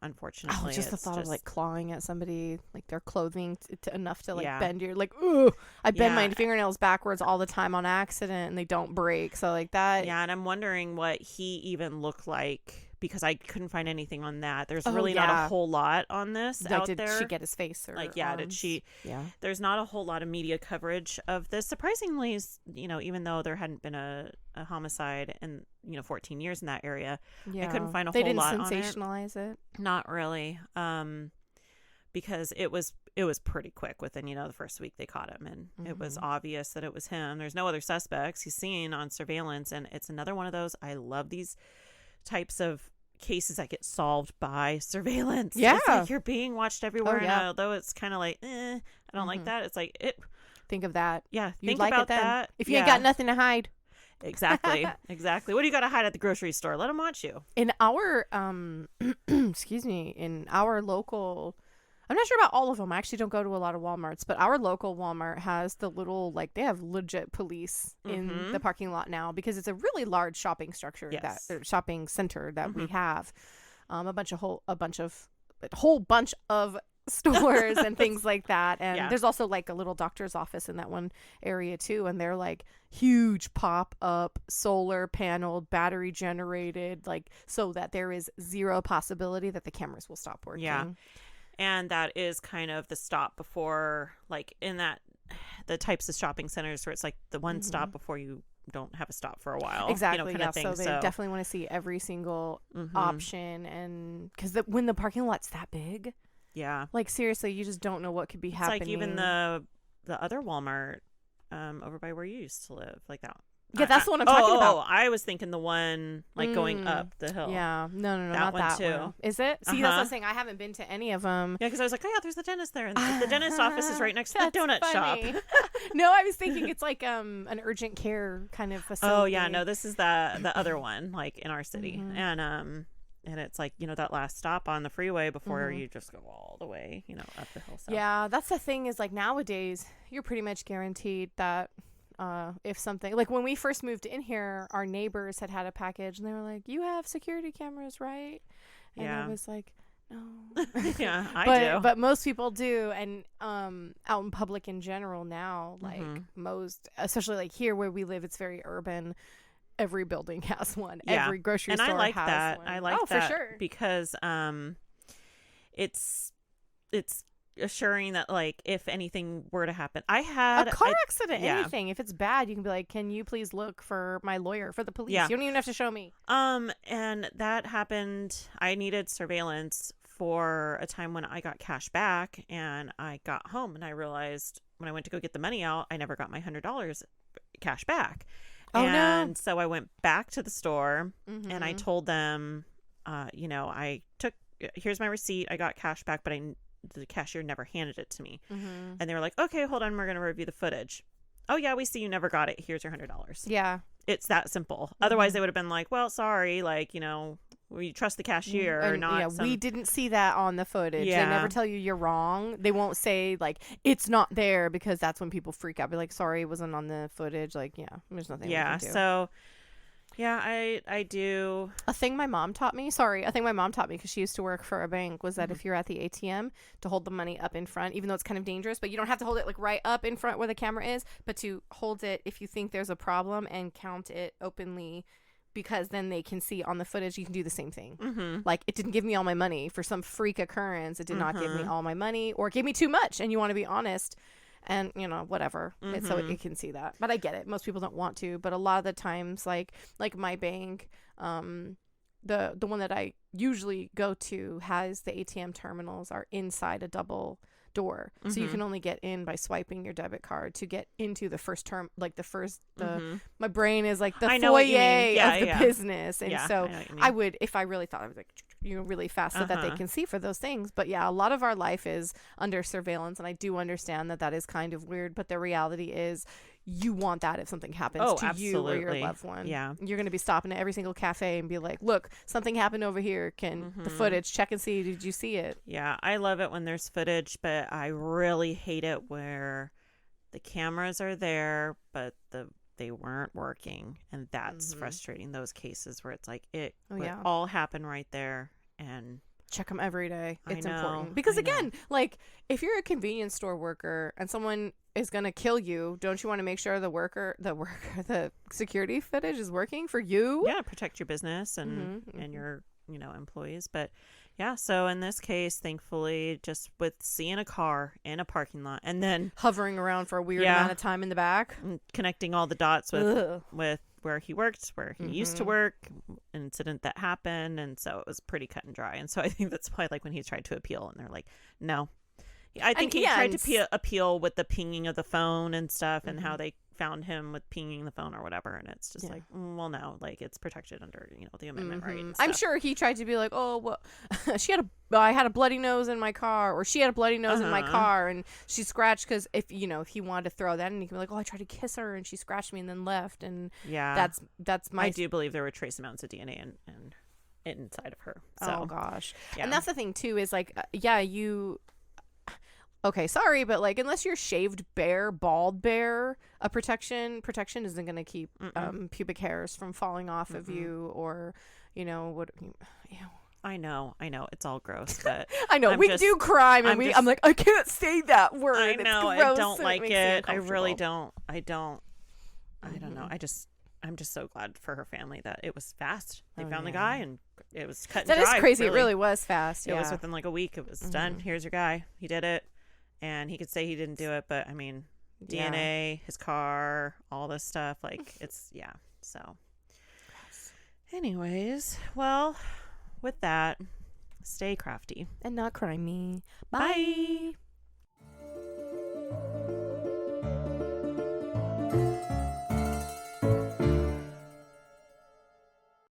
unfortunately, just the thought of like clawing at somebody, like their clothing enough to like bend your like. Ooh, I bend my fingernails backwards all the time on accident, and they don't break. So like that. Yeah, and I'm wondering what he even looked like, because I couldn't find anything on that. There's really not a whole lot on this out there. Did she get his face? Or like, arms? Did she? Yeah. There's not a whole lot of media coverage of this. Surprisingly, even though there hadn't been a homicide in 14 years in that area, I couldn't find a whole lot on it. They didn't sensationalize it. Not really, because it was pretty quick. Within the first week they caught him, and it was obvious that it was him. There's no other suspects. He's seen on surveillance, and it's another one of those. I love these types of cases that get solved by surveillance. Yeah, it's like you're being watched everywhere. And although it's kind of like, I don't like that. It's like it. Think of that. Yeah, think like about that. If you ain't got nothing to hide. Exactly. What do you got to hide at the grocery store? Let them watch you. In our in our local. I'm not sure about all of them. I actually don't go to a lot of Walmarts, but our local Walmart has the little, like, they have legit police in the parking lot now because it's a really large shopping structure, shopping center that we have. A whole bunch of stores and things like that. And there's also like a little doctor's office in that one area too. And they're like huge pop-up solar paneled, battery generated, like so that there is zero possibility that the cameras will stop working. Yeah. And that is kind of the stop before, like in the types of shopping centers where it's like the one stop before you don't have a stop for a while. Exactly. Kind of thing. So they definitely want to see every single option. And because when the parking lot's that big, like seriously, you just don't know what could be happening. Like even the other Walmart over by where you used to live, like that. Yeah, that's the one I'm talking about. Oh, I was thinking the one like going up the hill. Yeah, no, that not one that too. one. Is it? See, that's what I'm saying. I haven't been to any of them. Yeah, because I was like, oh yeah, there's the dentist there, and the dentist office is right next to the donut funny. shop. No, I was thinking it's like an urgent care kind of facility. Oh yeah, no, this is the other one, like in our city, and it's like, you know, that last stop on the freeway before you just go all the way, you know, up the hill. So. Yeah, that's the thing is like nowadays you're pretty much guaranteed that if something, like when we first moved in here, our neighbors had a package and they were like, you have security cameras, right? And I was like, no. Yeah, I do. But most people do. And out in public in general now, like most, especially like here where we live, it's very urban. Every building has one. Yeah. Every grocery and store I like has that. one. I like that for sure. because it's assuring that, like, if anything were to happen, I had a car accident, anything. If it's bad, you can be like, can you please look for my lawyer, for the police? Yeah. You don't even have to show me. And that happened. I needed surveillance for a time when I got cash back, and I got home and I realized when I went to go get the money out, I never got my $100 cash back. Oh, and no. so I went back to the store and I told them, you know, here's my receipt. I got cash back, but the cashier never handed it to me. And they were like, okay, hold on, we're going to review the footage. Oh yeah, we see you never got it. Here's your $100. Yeah. It's that simple. Otherwise they would have been like, well, sorry, like, you know, we trust the cashier or not. Yeah, we didn't see that on the footage. Yeah. They never tell you you're wrong. They won't say like it's not there, because that's when people freak out. Be like, sorry, it wasn't on the footage. Like, yeah, there's nothing we can do. So yeah, I do. A thing my mom taught me, because she used to work for a bank, was that if you're at the ATM, to hold the money up in front, even though it's kind of dangerous, but you don't have to hold it like right up in front where the camera is, but to hold it if you think there's a problem and count it openly, because then they can see on the footage. You can do the same thing. Like, it didn't give me all my money for some freak occurrence. It did not give me all my money, or it gave me too much, and you want to be honest. And, you know, whatever. So it can see that. But I get it. Most people don't want to. But a lot of the times, like my bank, the one that I usually go to has the ATM terminals are inside a double door. So you can only get in by swiping your debit card to get into the first term, like my brain is like the foyer of the business. And so I would, if I really thought, I was like, you know, really fast so that they can see for those things. But yeah, a lot of our life is under surveillance, and I do understand that is kind of weird, but the reality is you want that if something happens to you or your loved one. Yeah, you're going to be stopping at every single cafe and be like, look, something happened over here. Can the footage check and see, did you see it? Yeah, I love it when there's footage, but I really hate it where the cameras are there but they weren't working, and that's frustrating. Those cases where it's like it all happened right there. And check them every day. It's important, because again, like, if you're a convenience store worker and someone is gonna kill you, don't you want to make sure the security footage is working for you? Yeah, protect your business and your, you know, employees. But yeah, so in this case, thankfully, just with seeing a car in a parking lot and then hovering around for a weird amount of time in the back, connecting all the dots with where he worked, where he used to work, an incident that happened, and so it was pretty cut and dry. And so I think that's why, like, when he tried to appeal, and they're like, no. I think he tried to appeal with the pinging of the phone and stuff, and how they found him with pinging the phone or whatever, and it's just like, well, no, like, it's protected under, you know, the amendment right. I'm sure he tried to be like, oh, well, I had a bloody nose in my car, or she had a bloody nose in my car, and she scratched, because if he wanted to throw that, and he can be like, oh, I tried to kiss her and she scratched me and then left, and that's my. I do believe there were trace amounts of DNA and inside of her. So. Oh gosh, and that's the thing too, is like, you. Okay, sorry, but like, unless you're shaved bare, bald bare, a protection isn't going to keep pubic hairs from falling off of you, or, you know, what. I know, it's all gross, but I know we do crime, and I'm like, I can't say that word. I know, it's gross, I don't like it. I really don't. I don't know. I'm just so glad for her family that it was fast. They found the guy, and it was cut and dry. That is crazy. Really. It really was fast. It was within like a week. It was done. Here's your guy. He did it. And he could say he didn't do it, but I mean, DNA, his car, all this stuff, like, it's, so. Anyways, well, with that, stay crafty. And not crimey. Bye.